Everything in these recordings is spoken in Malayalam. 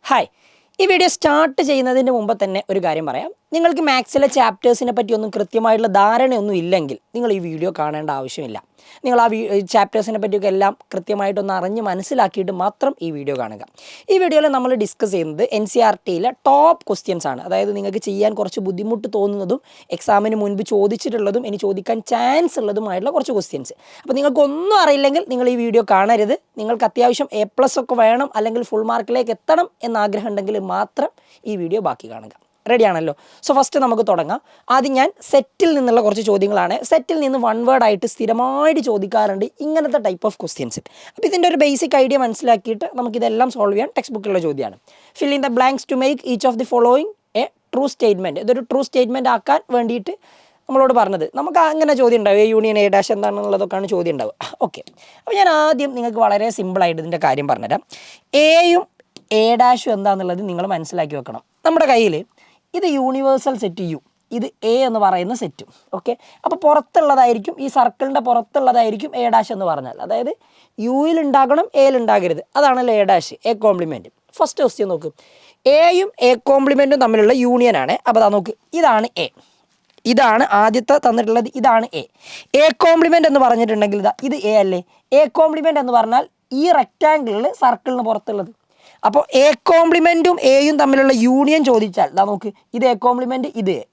ഹായ്, ഈ വീഡിയോ സ്റ്റാർട്ട് ചെയ്യുന്നതിന് മുമ്പ് തന്നെ ഒരു കാര്യം പറയാം. നിങ്ങൾക്ക് മാത്സിലെ ചാപ്റ്റേഴ്സിനെ പറ്റിയൊന്നും കൃത്യമായിട്ടുള്ള ധാരണയൊന്നും ഇല്ലെങ്കിൽ നിങ്ങൾ ഈ വീഡിയോ കാണേണ്ട ആവശ്യമില്ല. നിങ്ങൾ ആ ചാപ്റ്റേഴ്സിനെ പറ്റിയൊക്കെ എല്ലാം കൃത്യമായിട്ടൊന്ന് അറിഞ്ഞ് മനസ്സിലാക്കിയിട്ട് മാത്രം ഈ വീഡിയോ കാണുക. ഈ വീഡിയോയിൽ നമ്മൾ ഡിസ്കസ് ചെയ്യുന്നത് NCERTയിലെ ടോപ്പ് ക്വസ്റ്റ്യൻസ് ആണ്. അതായത് നിങ്ങൾക്ക് ചെയ്യാൻ കുറച്ച് ബുദ്ധിമുട്ട് തോന്നുന്നതും എക്സാമിന് മുൻപ് ചോദിച്ചിട്ടുള്ളതും ഇനി ചോദിക്കാൻ ചാൻസ് ഉള്ളതുമായിട്ടുള്ള കുറച്ച് ക്വസ്റ്റ്യൻസ്. അപ്പോൾ നിങ്ങൾക്കൊന്നും അറിയില്ലെങ്കിൽ നിങ്ങൾ ഈ വീഡിയോ കാണരുത്. നിങ്ങൾക്ക് അത്യാവശ്യം A+ ഒക്കെ വേണം, അല്ലെങ്കിൽ ഫുൾ മാർക്കിലേക്ക് എത്തണം എന്നാഗ്രഹം ഉണ്ടെങ്കിൽ മാത്രം ഈ വീഡിയോ ബാക്കി കാണുക. റെഡിയാണല്ലോ? സോ ഫസ്റ്റ് നമുക്ക് തുടങ്ങാം. ആദ്യം ഞാൻ സെറ്റിൽ നിന്നുള്ള കുറച്ച് ചോദ്യങ്ങളാണ്. സെറ്റിൽ നിന്ന് വൺ വേർഡ് ആയിട്ട് സ്ഥിരമായിട്ട് ചോദിക്കാറുണ്ട് ഇങ്ങനത്തെ ടൈപ്പ് ഓഫ് ക്വസ്റ്റ്യൻസ്. അപ്പോൾ ഇതിൻ്റെ ഒരു ബേസിക് ഐഡിയ മനസ്സിലാക്കിയിട്ട് നമുക്കിതെല്ലാം സോൾവ് ചെയ്യാൻ ടെക്സ്റ്റ് ബുക്കിലുള്ള ചോദ്യമാണ്. Fill in the blanks to make each of the following a true statement. ഇതൊരു ട്രൂ സ്റ്റേറ്റ്മെൻറ്റ് ആക്കാൻ വേണ്ടിയിട്ട് നമ്മളോട് പറഞ്ഞത്. നമുക്ക് അങ്ങനെ ചോദ്യം ഉണ്ടാവും, A യൂണിയൻ A' എന്താണെന്നുള്ളതൊക്കെയാണ് ചോദ്യം ഉണ്ടാവുക. ഓക്കെ, അപ്പോൾ ഞാൻ ആദ്യം നിങ്ങൾക്ക് വളരെ സിമ്പിളായിട്ട് ഇതിൻ്റെ കാര്യം പറഞ്ഞുതരാം. Aയും A' എന്താണെന്നുള്ളത് നിങ്ങൾ മനസ്സിലാക്കി വെക്കണം. നമ്മുടെ കയ്യിൽ ഇത് യൂണിവേഴ്സൽ സെറ്റ് U, ഇത് A എന്ന് പറയുന്ന സെറ്റും. ഓക്കെ, അപ്പോൾ പുറത്തുള്ളതായിരിക്കും, ഈ സർക്കിളിൻ്റെ പുറത്തുള്ളതായിരിക്കും A' എന്ന് പറഞ്ഞാൽ. അതായത് യുയിൽ ഉണ്ടാകണം, എയിൽ ഉണ്ടാകരുത്. അതാണല്ലോ A', A compliment. First question നോക്ക്, Aയും A കോംപ്ലിമെൻറ്റും തമ്മിലുള്ള യൂണിയനാണ്. അപ്പോൾ അതാ നോക്ക്, ഇതാണ് A, ഇതാണ് ആദ്യത്തെ തന്നിട്ടുള്ളത്, ഇതാണ് A കോംപ്ലിമെൻറ്റ് എന്ന് പറഞ്ഞിട്ടുണ്ടെങ്കിൽ ഇത് A അല്ലേ? A കോംപ്ലിമെൻറ്റ് എന്ന് പറഞ്ഞാൽ ഈ റെക്റ്റാങ്കിളിൽ സർക്കിളിന് പുറത്തുള്ളത്. അപ്പോൾ A കോംപ്ലിമെൻറ്റും Aയും തമ്മിലുള്ള യൂണിയൻ ചോദിച്ചാൽ നോക്ക്, ഇത് A കോംപ്ലിമെൻറ്റ്,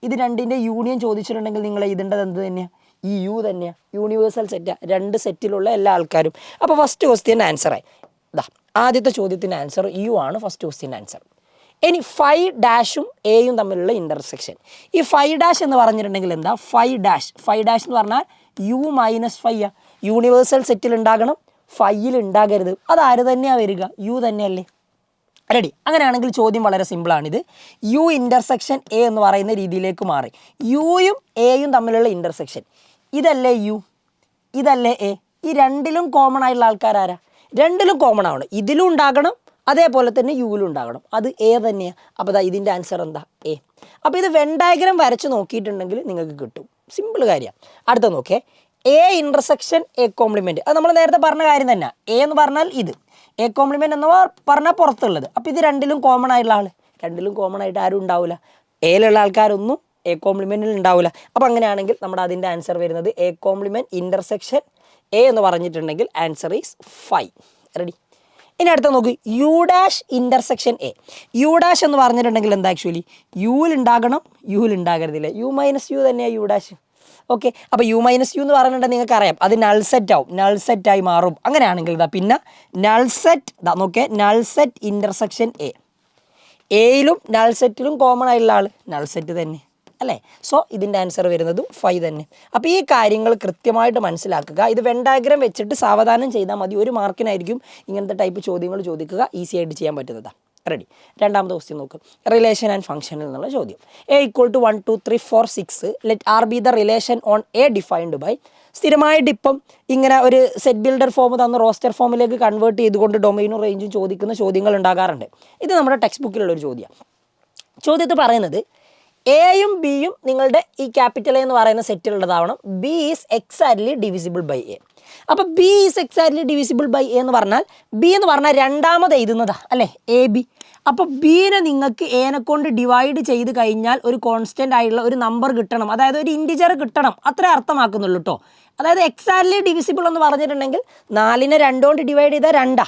ഇത് രണ്ടിൻ്റെ യൂണിയൻ ചോദിച്ചിട്ടുണ്ടെങ്കിൽ നിങ്ങൾ എഴുതേണ്ടത് എന്ത് തന്നെയാണ്? ഈ U തന്നെയാണ്. യൂണിവേഴ്സൽ സെറ്റാണ്, രണ്ട് സെറ്റിലുള്ള എല്ലാ ആൾക്കാരും. അപ്പോൾ ഫസ്റ്റ് ക്വസ്റ്റ്യൻ ആൻസറായി. ആദ്യത്തെ ചോദ്യത്തിൻ്റെ ആൻസർ U ആണ്. First question answer. ഇനി 5' Aയും തമ്മിലുള്ള ഇൻ്റർസെക്ഷൻ. ഈ 5' എന്ന് പറഞ്ഞിട്ടുണ്ടെങ്കിൽ എന്താ? 5' എന്ന് പറഞ്ഞാൽ U-5 യൂണിവേഴ്സൽ സെറ്റിൽ ഉണ്ടാകണം, 5ൽ ഉണ്ടാകരുത്. അതാര് തന്നെയാണ് വരിക? U തന്നെയല്ലേ? റെഡി? അങ്ങനെയാണെങ്കിൽ ചോദ്യം വളരെ സിമ്പിളാണിത്. U ഇൻ്റർസെക്ഷൻ A എന്ന് പറയുന്ന രീതിയിലേക്ക് മാറി. Uയും Aയും തമ്മിലുള്ള ഇൻ്റർസെക്ഷൻ ഇതല്ലേ U, ഇതല്ലേ A? ഈ രണ്ടിലും കോമൺ ആയിട്ടുള്ള ആൾക്കാരാരാ? രണ്ടിലും കോമൺ ആവണം. ഇതിലും ഉണ്ടാകണം, അതേപോലെ തന്നെ യുവിലും ഉണ്ടാകണം. അത് A തന്നെയാണ്. അപ്പോൾ ഇതിൻ്റെ ആൻസർ എന്താ? A. അപ്പോൾ ഇത് വെൻ ഡയഗ്രം വരച്ച് നോക്കിയിട്ടുണ്ടെങ്കിൽ നിങ്ങൾക്ക് കിട്ടും. സിമ്പിൾ കാര്യമാണ്. അടുത്ത നോക്കിയേ, A ഇൻ്റർസെക്ഷൻ A കോംപ്ലിമെൻറ്റ്. അത് നമ്മൾ നേരത്തെ പറഞ്ഞ കാര്യം തന്നെ. A എന്ന് പറഞ്ഞാൽ ഇത്, A കോംപ്ലിമെൻറ്റ് എന്ന് പറഞ്ഞാൽ പുറത്തുള്ളത്. അപ്പോൾ ഇത് രണ്ടിലും കോമൺ ആയിട്ടുള്ള ആൾ, രണ്ടിലും കോമൺ ആയിട്ട് ആരും ഉണ്ടാവില്ല. Aയിലുള്ള ആൾക്കാരൊന്നും A കോംപ്ലിമെൻറ്റിൽ ഉണ്ടാവില്ല. അപ്പോൾ അങ്ങനെയാണെങ്കിൽ നമ്മുടെ അതിൻ്റെ ആൻസർ വരുന്നത് A കോംപ്ലിമെൻറ്റ് ഇൻ്റർസെക്ഷൻ A എന്ന് പറഞ്ഞിട്ടുണ്ടെങ്കിൽ ആൻസർ ഈസ് 5. റെഡി? ഇനി അടുത്ത നോക്ക്, U' ഇൻ്റർസെക്ഷൻ A. U' എന്ന് പറഞ്ഞിട്ടുണ്ടെങ്കിൽ എന്താ? ആക്ച്വലി യുവിൽ ഉണ്ടാകണം, യുവിൽ ഉണ്ടാകരുതില്ല. U-U തന്നെയാണ് U'. ഓക്കെ, അപ്പോൾ U-U എന്ന് പറഞ്ഞിട്ടുണ്ടെങ്കിൽ നിങ്ങൾക്ക് അറിയാം, അത് നൾ സെറ്റ് ആവും, നൾ സെറ്റായി മാറും. അങ്ങനെയാണെങ്കിൽ പിന്നെ നൾ സെറ്റ് നോക്കിയാൽ നൾ സെറ്റ് ഇൻ്റർസെക്ഷൻ A. Aയിലും നൾ സെറ്റിലും കോമൺ ആയിട്ടുള്ള ആൾ നൾ സെറ്റ് തന്നെ അല്ലേ? സോ ഇതിൻ്റെ ആൻസർ വരുന്നതും 5 തന്നെ. അപ്പോൾ ഈ കാര്യങ്ങൾ കൃത്യമായിട്ട് മനസ്സിലാക്കുക. ഇത് വെൻ ഡയഗ്രം വെച്ചിട്ട് സാവധാനം ചെയ്താൽ മതി. 1 മാർക്കിനായിരിക്കും ഇങ്ങനത്തെ ടൈപ്പ് ചോദ്യങ്ങൾ ചോദിക്കുക. ഈസി ആയിട്ട് ചെയ്യാൻ പറ്റുന്നതാണ്. റെഡി? രണ്ടാമത്തെ ക്വസ്റ്റ്യൻ നോക്കും, റിലേഷൻ ആൻഡ് ഫംഗ്ഷനിൽ നിന്നുള്ള ചോദ്യം. A = 1 2 3 4 6 let R be the relation on A defined by. സ്ഥിരമായിട്ട് ഇപ്പം ഇങ്ങനെ ഒരു സെറ്റ് ബിൽഡർ ഫോം തന്ന് റോസ്റ്റർ ഫോമിലേക്ക് കൺവേർട്ട് ചെയ്തുകൊണ്ട് ഡൊമൈനും റേഞ്ചും ചോദിക്കുന്ന ചോദ്യങ്ങൾ ഉണ്ടാകാറുണ്ട്. ഇത് നമ്മുടെ ടെക്സ്റ്റ് ബുക്കിലുള്ളൊരു ചോദ്യമാണ്. ചോദ്യത്തിൽ പറയുന്നത് Aയും Bയും നിങ്ങളുടെ ഈ ക്യാപിറ്റൽ എന്ന് പറയുന്ന സെറ്റിലുള്ളതാവണം. B is exactly divisible by A. അപ്പോൾ B is exactly divisible by A എന്ന് പറഞ്ഞാൽ B എന്ന് പറഞ്ഞാൽ രണ്ടാമത് എഴുതുന്നതാ അല്ലേ? AB. അപ്പോൾ Bനെ നിങ്ങൾക്ക് Aനെ കൊണ്ട് ഡിവൈഡ് ചെയ്ത് കഴിഞ്ഞാൽ ഒരു കോൺസ്റ്റൻ്റ് ആയിട്ടുള്ള ഒരു നമ്പർ കിട്ടണം, അതായത് ഒരു ഇൻറ്റിജർ കിട്ടണം. അത്രേ അർത്ഥമാക്കുന്നുള്ളൂ കേട്ടോ. അതായത് എക്സാക്ട്ലി ഡിവിസിബിൾ എന്ന് പറഞ്ഞിട്ടുണ്ടെങ്കിൽ 4നെ 2 കൊണ്ട് ഡിവൈഡ് ചെയ്താൽ 2.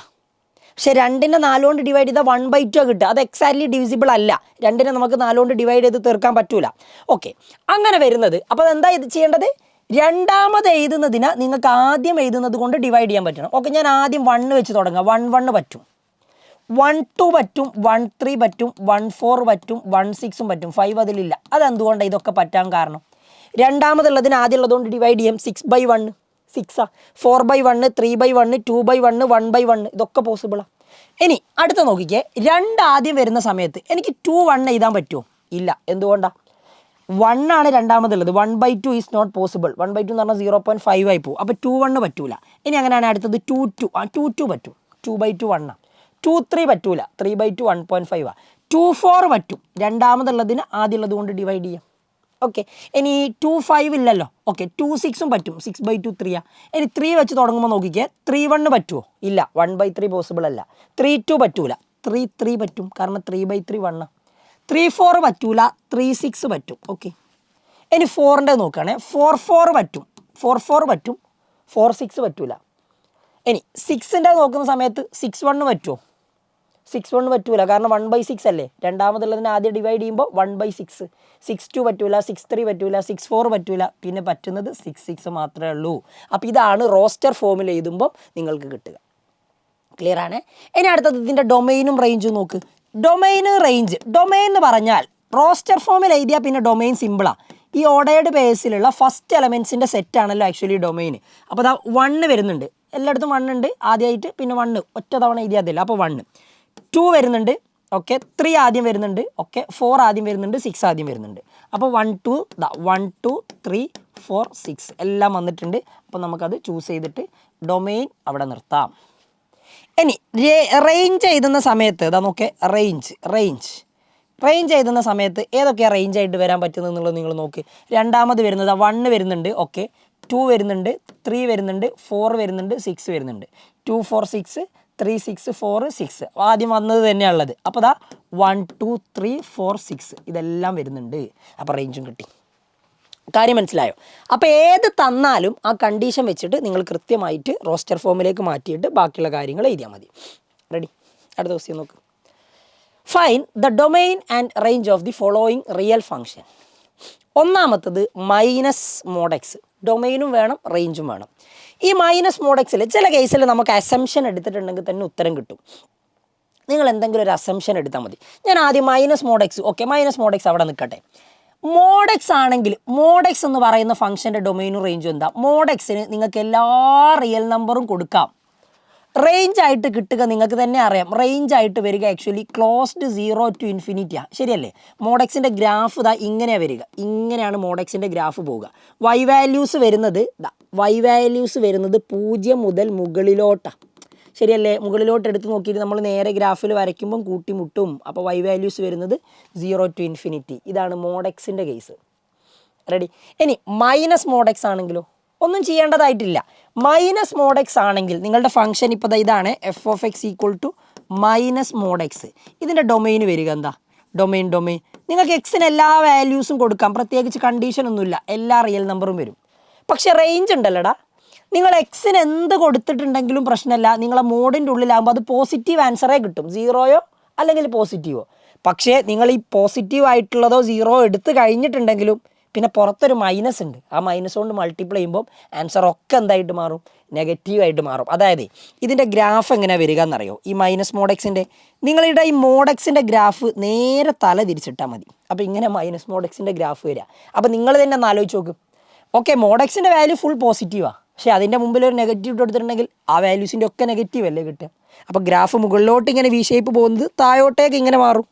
പക്ഷേ 2നെ 4 കൊണ്ട് ഡിവൈഡ് ചെയ്താൽ 1/2 കിട്ടുക. അത് എക്സാക്ട്ലി ഡിവിസിബിൾ അല്ല. 2നെ നമുക്ക് 4 കൊണ്ട് ഡിവൈഡ് ചെയ്ത് തീർക്കാൻ പറ്റൂല. ഓക്കെ, അങ്ങനെ വരുന്നത്. അപ്പോൾ എന്താ ഇത് ചെയ്യേണ്ടത്? രണ്ടാമത് എഴുതുന്നതിന് നിങ്ങൾക്ക് ആദ്യം എഴുതുന്നത് കൊണ്ട് ഡിവൈഡ് ചെയ്യാൻ പറ്റണം. ഓക്കെ, ഞാൻ ആദ്യം 1 വെച്ച് തുടങ്ങാം. 1 പറ്റും, 1 പറ്റും, 1 പറ്റും, 1 പറ്റും, 1 പറ്റും, 5 അതിലില്ല. അതെന്തുകൊണ്ടാണ് ഇതൊക്കെ പറ്റാൻ കാരണം? രണ്ടാമതുള്ളതിന് ആദ്യമുള്ളതുകൊണ്ട് ഡിവൈഡ് ചെയ്യാം. 6/1 6, 4/1 3/1 2/1 1/1 ഇതൊക്കെ പോസിബിളാണ്. ഇനി അടുത്ത നോക്കിക്കേ, 2 ആദ്യം വരുന്ന സമയത്ത് എനിക്ക് 2 എഴുതാൻ പറ്റുമോ? ഇല്ല. എന്തുകൊണ്ടാണ്? 1 ആണ് രണ്ടാമതുള്ളത്. 1/2 ഈസ് നോട്ട് പോസിബിൾ. 1/2 എന്ന് പറഞ്ഞാൽ 0.5 ആയി പോകും. അപ്പോൾ 2 പറ്റൂല. ഇനി അങ്ങനെയാണ് അടുത്തത് 2 പറ്റും. 2/2 1. 2 പറ്റൂല. 3/2 1.5. 2 പറ്റും. രണ്ടാമതുള്ളതിന് ആദ്യമുള്ളത് കൊണ്ട് ഡിവൈഡ് ചെയ്യാം. ഓക്കെ, ഇനി 2 ഇല്ലല്ലോ. ഓക്കെ, 2 പറ്റും. 6/2 3. ഇനി 3 വെച്ച് തുടങ്ങുമ്പോൾ നോക്കിക്കേ, 3 പറ്റുമോ? ഇല്ല. 1/3 പോസിബിൾ അല്ല. 3 പറ്റൂല. 3 പറ്റും, കാരണം 3/3 1. 3 4 പറ്റൂല, 3 6 പറ്റും. ഓക്കെ, ഇനി 4ൻ്റെ നോക്കുകയാണെ 4 പറ്റും, 4 പറ്റും, 4 6 പറ്റൂല. ഇനി 6ൻ്റെ നോക്കുന്ന സമയത്ത് 6 1 പറ്റുമോ? 6 1 പറ്റൂല, കാരണം 1/6 അല്ലേ. രണ്ടാമതുള്ളതിനെ ആദ്യം ഡിവൈഡ് ചെയ്യുമ്പോൾ 1/6. 6 2 പറ്റൂല, 6 3 പറ്റൂല, 6 4 പറ്റൂല, പിന്നെ പറ്റുന്നത് 6 6 മാത്രമേ ഉള്ളൂ. അപ്പോൾ ഇതാണ് റോസ്റ്റർ ഫോമിൽ എഴുതുമ്പോൾ നിങ്ങൾക്ക് കിട്ടുക. ക്ലിയർ ആണ്. ഇനി അടുത്തത് ഇതിൻ്റെ ഡൊമൈനും റേഞ്ചും നോക്ക്. ഡൊമൈന് റേഞ്ച്, ഡൊമൈൻ എന്ന് പറഞ്ഞാൽ റോസ്റ്റർ ഫോമിൽ എഴുതിയാൽ പിന്നെ ഡൊമൈൻ സിമ്പിളാണ്. ഈ ഓർഡേർഡ് ബേസിലുള്ള ഫസ്റ്റ് എലമെൻസിൻ്റെ സെറ്റാണല്ലോ ആക്ച്വലി ഡൊമൈൻ. അപ്പോൾ അതാ 1 വരുന്നുണ്ട്, എല്ലായിടത്തും 1 ഉണ്ട് ആദ്യമായിട്ട്, പിന്നെ 1 ഒറ്റ തവണ എഴുതിയതില്ല. അപ്പോൾ 1 2 വരുന്നുണ്ട്, ഓക്കെ 3 ആദ്യം വരുന്നുണ്ട്, ഓക്കെ 4 ആദ്യം വരുന്നുണ്ട്, 6 ആദ്യം വരുന്നുണ്ട്. അപ്പോൾ 1 2 1 2 3 4 6 എല്ലാം വന്നിട്ടുണ്ട്. അപ്പോൾ നമുക്കത് ചൂസ് ചെയ്തിട്ട് ഡൊമൈൻ അവിടെ നിർത്താം. ഇനി റേഞ്ച് എഴുതുന്ന സമയത്ത് ഇതാ നോക്കെ, റേഞ്ച് എഴുതുന്ന സമയത്ത് ഏതൊക്കെയാണ് റേഞ്ച് ആയിട്ട് വരാൻ പറ്റുന്നത് എന്നുള്ളത് നിങ്ങൾ നോക്ക്. രണ്ടാമത് വരുന്നത് 1 വരുന്നുണ്ട്, ഓക്കെ 2 വരുന്നുണ്ട്, 3 വരുന്നുണ്ട്, 4 വരുന്നുണ്ട്, 6 വരുന്നുണ്ട്. 2 4 6 3 6 4 6 ആദ്യം വന്നത് തന്നെയാണുള്ളത്. അപ്പോൾ ഇതാ 1 2 3 4 6 ഇതെല്ലാം വരുന്നുണ്ട്. അപ്പോൾ റേഞ്ചും കിട്ടി. കാര്യം മനസ്സിലായോ? അപ്പോൾ ഏത് തന്നാലും ആ കണ്ടീഷൻ വെച്ചിട്ട് നിങ്ങൾ കൃത്യമായിട്ട് റോസ്റ്റർ ഫോമിലേക്ക് മാറ്റിയിട്ട് ബാക്കിയുള്ള കാര്യങ്ങൾ എഴുതിയാൽ മതി. റെഡി? അടുത്ത ക്വസ്റ്റ്യൻ നോക്ക്. Fine the domain and range of the following real function. ഒന്നാമത്തത് മൈനസ് മോഡെക്സ്. ഡൊമൈനും വേണം, റേഞ്ചും വേണം. ഈ മൈനസ് മോഡെക്സിൽ ചില കേസിൽ നമുക്ക് അസംഷൻ എടുത്തിട്ടുണ്ടെങ്കിൽ തന്നെ ഉത്തരം കിട്ടും. നിങ്ങൾ എന്തെങ്കിലും ഒരു അസംഷൻ എടുത്താൽ മതി. ഞാൻ ആദ്യം minus mod x, okay minus mod x അവിടെ നിൽക്കട്ടെ. മോഡെക്സ് ആണെങ്കിൽ മോഡെക്സ് എന്ന് പറയുന്ന ഫംഗ്ഷൻ്റെ ഡൊമൈനും റേഞ്ചും എന്താ? മോഡെക്സിന് നിങ്ങൾക്ക് എല്ലാ റിയൽ നമ്പറും കൊടുക്കാം. റേഞ്ച് ആയിട്ട് കിട്ടുക നിങ്ങൾക്ക് തന്നെ അറിയാം. റേഞ്ച് ആയിട്ട് വരിക ആക്ച്വലി ക്ലോസ്ഡ് 0 to infinity. ശരിയല്ലേ? മോഡെക്സിൻ്റെ ഗ്രാഫ് ഇതാ ഇങ്ങനെയാണ് വരിക. ഇങ്ങനെയാണ് മോഡെക്സിൻ്റെ ഗ്രാഫ് പോവുക. വൈ വാല്യൂസ് വരുന്നത് 0 മുതൽ മുകളിലോട്ടാണ്. ശരിയല്ലേ? മുകളിലോട്ട് എടുത്ത് നോക്കിയിട്ട് നമ്മൾ നേരെ ഗ്രാഫിൽ വരയ്ക്കുമ്പം കൂട്ടിമുട്ടും. അപ്പോൾ വൈ വാല്യൂസ് വരുന്നത് 0 to infinity. ഇതാണ് മോഡെക്സിൻ്റെ കേസ്. റെഡി? ഇനി മൈനസ് മോഡെക്സ് ആണെങ്കിലോ ഒന്നും ചെയ്യേണ്ടതായിട്ടില്ല. മൈനസ് മോഡെക്സ് ആണെങ്കിൽ നിങ്ങളുടെ ഫംഗ്ഷൻ ഇപ്പോൾ ഇതാണ് f(x) = മൈനസ് മോഡെക്സ്. ഇതിൻ്റെ ഡൊമൈൻ വരിക എന്താ? ഡൊമൈൻ നിങ്ങൾക്ക് എക്സിന് എല്ലാ വാല്യൂസും കൊടുക്കാം, പ്രത്യേകിച്ച് കണ്ടീഷനൊന്നുമില്ല, എല്ലാ റിയൽ നമ്പറും വരും. പക്ഷേ റേഞ്ച് ഉണ്ടല്ലോടാ, നിങ്ങൾ എക്സിന് എന്ത് കൊടുത്തിട്ടുണ്ടെങ്കിലും പ്രശ്നമില്ല. നിങ്ങളെ മോഡിൻ്റെ ഉള്ളിലാകുമ്പോൾ അത് പോസിറ്റീവ് ആൻസറേ കിട്ടും, 0യോ അല്ലെങ്കിൽ പോസിറ്റീവോ. പക്ഷേ നിങ്ങൾ ഈ പോസിറ്റീവ് ആയിട്ടുള്ളതോ 0 എടുത്ത് കഴിഞ്ഞിട്ടുണ്ടെങ്കിലും പിന്നെ പുറത്തൊരു മൈനസ് ഉണ്ട്. ആ മൈനസ് കൊണ്ട് മൾട്ടിപ്ലൈ ചെയ്യുമ്പോൾ ആൻസർ ഒക്കെ എന്തായിട്ട് മാറും? നെഗറ്റീവായിട്ട് മാറും. അതായത് ഇതിൻ്റെ ഗ്രാഫ് എങ്ങനെയാണ് വരിക എന്നറിയോ? ഈ മൈനസ് മോഡെക്സിൻ്റെ നിങ്ങളുടെ ഈ മോഡെക്സിൻ്റെ ഗ്രാഫ് നേരെ തല തിരിച്ചിട്ടാൽ മതി. അപ്പോൾ ഇങ്ങനെ മൈനസ് മോഡെക്സിൻ്റെ ഗ്രാഫ് വരിക. അപ്പോൾ നിങ്ങൾ തന്നെ ഒന്ന് ആലോചിച്ച് നോക്കും. ഓക്കെ മോഡെക്സിൻ്റെ വാല്യൂ ഫുൾ പോസിറ്റീവാണ്, പക്ഷേ അതിൻ്റെ മുമ്പിൽ ഒരു നെഗറ്റീവ് കൊടുത്തിട്ടുണ്ടെങ്കിൽ ആ വാല്യൂസിൻ്റെ ഒക്കെ നെഗറ്റീവ് അല്ലേ കിട്ടുക? അപ്പോൾ ഗ്രാഫ് മുകളിലോട്ട് ഇങ്ങനെ വി ഷേപ്പ് പോകുന്നത് താഴോട്ടേക്ക് ഇങ്ങനെ മാറും.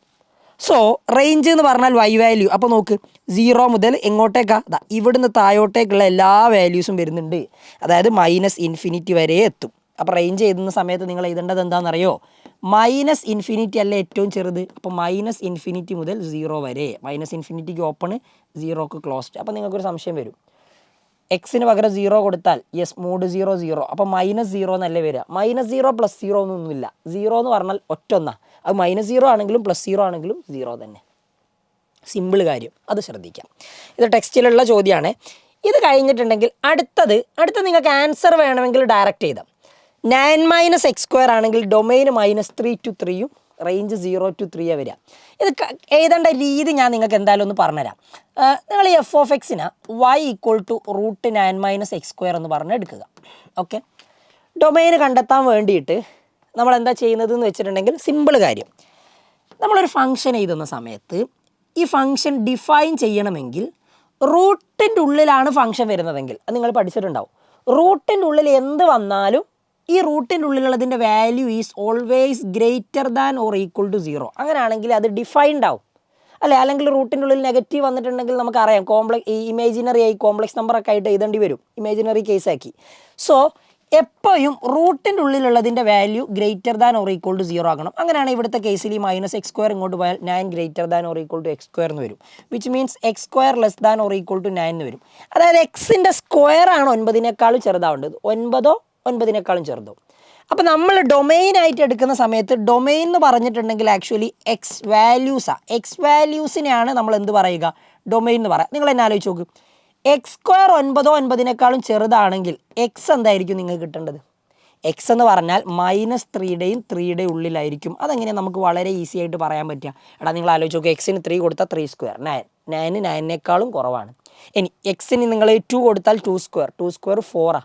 സോ റേഞ്ച് എന്ന് പറഞ്ഞാൽ വൈ വാല്യൂ. അപ്പോൾ നോക്ക് 0 മുതൽ എങ്ങോട്ടേക്കാണ്? ഇവിടുന്ന് താഴോട്ടേക്കുള്ള എല്ലാ വാല്യൂസും വരുന്നുണ്ട്. അതായത് -∞ വരെ എത്തും. അപ്പോൾ റേഞ്ച് എഴുതുന്ന സമയത്ത് നിങ്ങൾ എഴുതേണ്ടത് എന്താണെന്നറിയോ? -∞ അല്ലേ ഏറ്റവും ചെറുത്. അപ്പോൾ -∞ മുതൽ 0 വരെ. -∞ ഓപ്പൺ, 0 ക്ലോസ്ഡ്. അപ്പോൾ നിങ്ങൾക്കൊരു സംശയം വരും, എക്സിന് പകരം 0 കൊടുത്താൽ യെസ് മോഡ് 0 0. അപ്പോൾ -0 എന്നല്ലേ വരിക? -0 + 0 ഒന്നുമില്ല. 0 എന്ന് പറഞ്ഞാൽ ഒറ്റൊന്നാണ്. അത് -0 ആണെങ്കിലും +0 ആണെങ്കിലും 0 തന്നെ. സിമ്പിൾ കാര്യം, അത് ശ്രദ്ധിക്കാം. ഇത് ടെക്സ്റ്റിലുള്ള ചോദ്യമാണ്. ഇത് കഴിഞ്ഞിട്ടുണ്ടെങ്കിൽ അടുത്ത നിങ്ങൾക്ക് ആൻസർ വേണമെങ്കിൽ ഡയറക്റ്റ് ചെയ്താൽ 9 - x² ആണെങ്കിൽ ഡൊമൈൻ -3 to 3 റേഞ്ച് 0 to 3 വരിക. ഇത് എഴുതേണ്ട രീതി ഞാൻ നിങ്ങൾക്ക് എന്തായാലും ഒന്ന് പറഞ്ഞുതരാം. നിങ്ങൾ ഈ f(x)ന് y = √9 - x² എന്ന് പറഞ്ഞ് എടുക്കുക. ഓക്കെ, ഡൊമൈന് കണ്ടെത്താൻ വേണ്ടിയിട്ട് നമ്മൾ എന്താ ചെയ്യുന്നതെന്ന് വെച്ചിട്ടുണ്ടെങ്കിൽ സിമ്പിൾ കാര്യം. നമ്മളൊരു ഫംഗ്ഷൻ എഴുതുന്ന സമയത്ത് ഈ ഫംഗ്ഷൻ ഡിഫൈൻ ചെയ്യണമെങ്കിൽ റൂട്ടിൻ്റെ ഉള്ളിലാണ് ഫംഗ്ഷൻ വരുന്നതെങ്കിൽ അത് നിങ്ങൾ പഠിച്ചിട്ടുണ്ടാവും. റൂട്ടിൻ്റെ ഉള്ളിൽ എന്ത് വന്നാലും ഈ റൂട്ടിൻ്റെ ഉള്ളിലുള്ളതിൻ്റെ value is always greater than or equal to 0. അങ്ങനെയാണെങ്കിൽ അത് ഡിഫൈൻഡ് ആവും അല്ലേ? അല്ലെങ്കിൽ റൂട്ടിൻ്റെ ഉള്ളിൽ നെഗറ്റീവ് വന്നിട്ടുണ്ടെങ്കിൽ നമുക്കറിയാം ഈ ഇമേജിനറി ആയി കോംപ്ലക്സ് നമ്പറൊക്കെ ആയിട്ട് എഴുതേണ്ടി വരും, ഇമേജിനറി കേസാക്കി. സോ എപ്പോഴും റൂട്ടിൻ്റെ ഉള്ളിലുള്ളതിൻ്റെ value greater than or equal to 0 ആകണം. അങ്ങനെയാണ് ഇവിടുത്തെ കേസിൽ ഈ -x² ഇങ്ങോട്ട് പോയാൽ 9 greater than or equal to x² എന്ന് വരും. Which means x² less than or equal to 9 എന്ന് വരും. അതായത് എക്സിൻ്റെ സ്ക്വയർ ആണ് 9നേക്കാളും ചെറുതാവേണ്ടത്. 9 9നേക്കാളും ചെറുതോ. അപ്പോൾ നമ്മൾ ഡൊമെയിനായിട്ട് എടുക്കുന്ന സമയത്ത് ഡൊമെയിൻ എന്ന് പറഞ്ഞിട്ടുണ്ടെങ്കിൽ ആക്ച്വലി എക്സ് വാല്യൂസാണ്. എക്സ് വാല്യൂസിനെയാണ് നമ്മൾ എന്ത് പറയുക, ഡൊമെയിൻ എന്ന് പറയുക. നിങ്ങൾ എന്നെ ആലോചിച്ച് നോക്ക്, എക്സ് സ്ക്വയർ 9 ചെറുതാണെങ്കിൽ എക്സ് എന്തായിരിക്കും നിങ്ങൾക്ക് കിട്ടേണ്ടത്? എക്സ് എന്ന് പറഞ്ഞാൽ -3യുടെയും 3യുടെയും ഉള്ളിലായിരിക്കും. അതെങ്ങനെയാണ് നമുക്ക് വളരെ ഈസി ആയിട്ട് പറയാൻ പറ്റുക? എടാ നിങ്ങൾ ആലോചിച്ച് നോക്കുക, എക്സിന് 3 കൊടുത്താൽ 3 സ്ക്വയർ 9, 9 9നേക്കാളും കുറവാണ്. ഇനി എക്സിന് നിങ്ങൾ 2 കൊടുത്താൽ 2 സ്ക്വയർ 4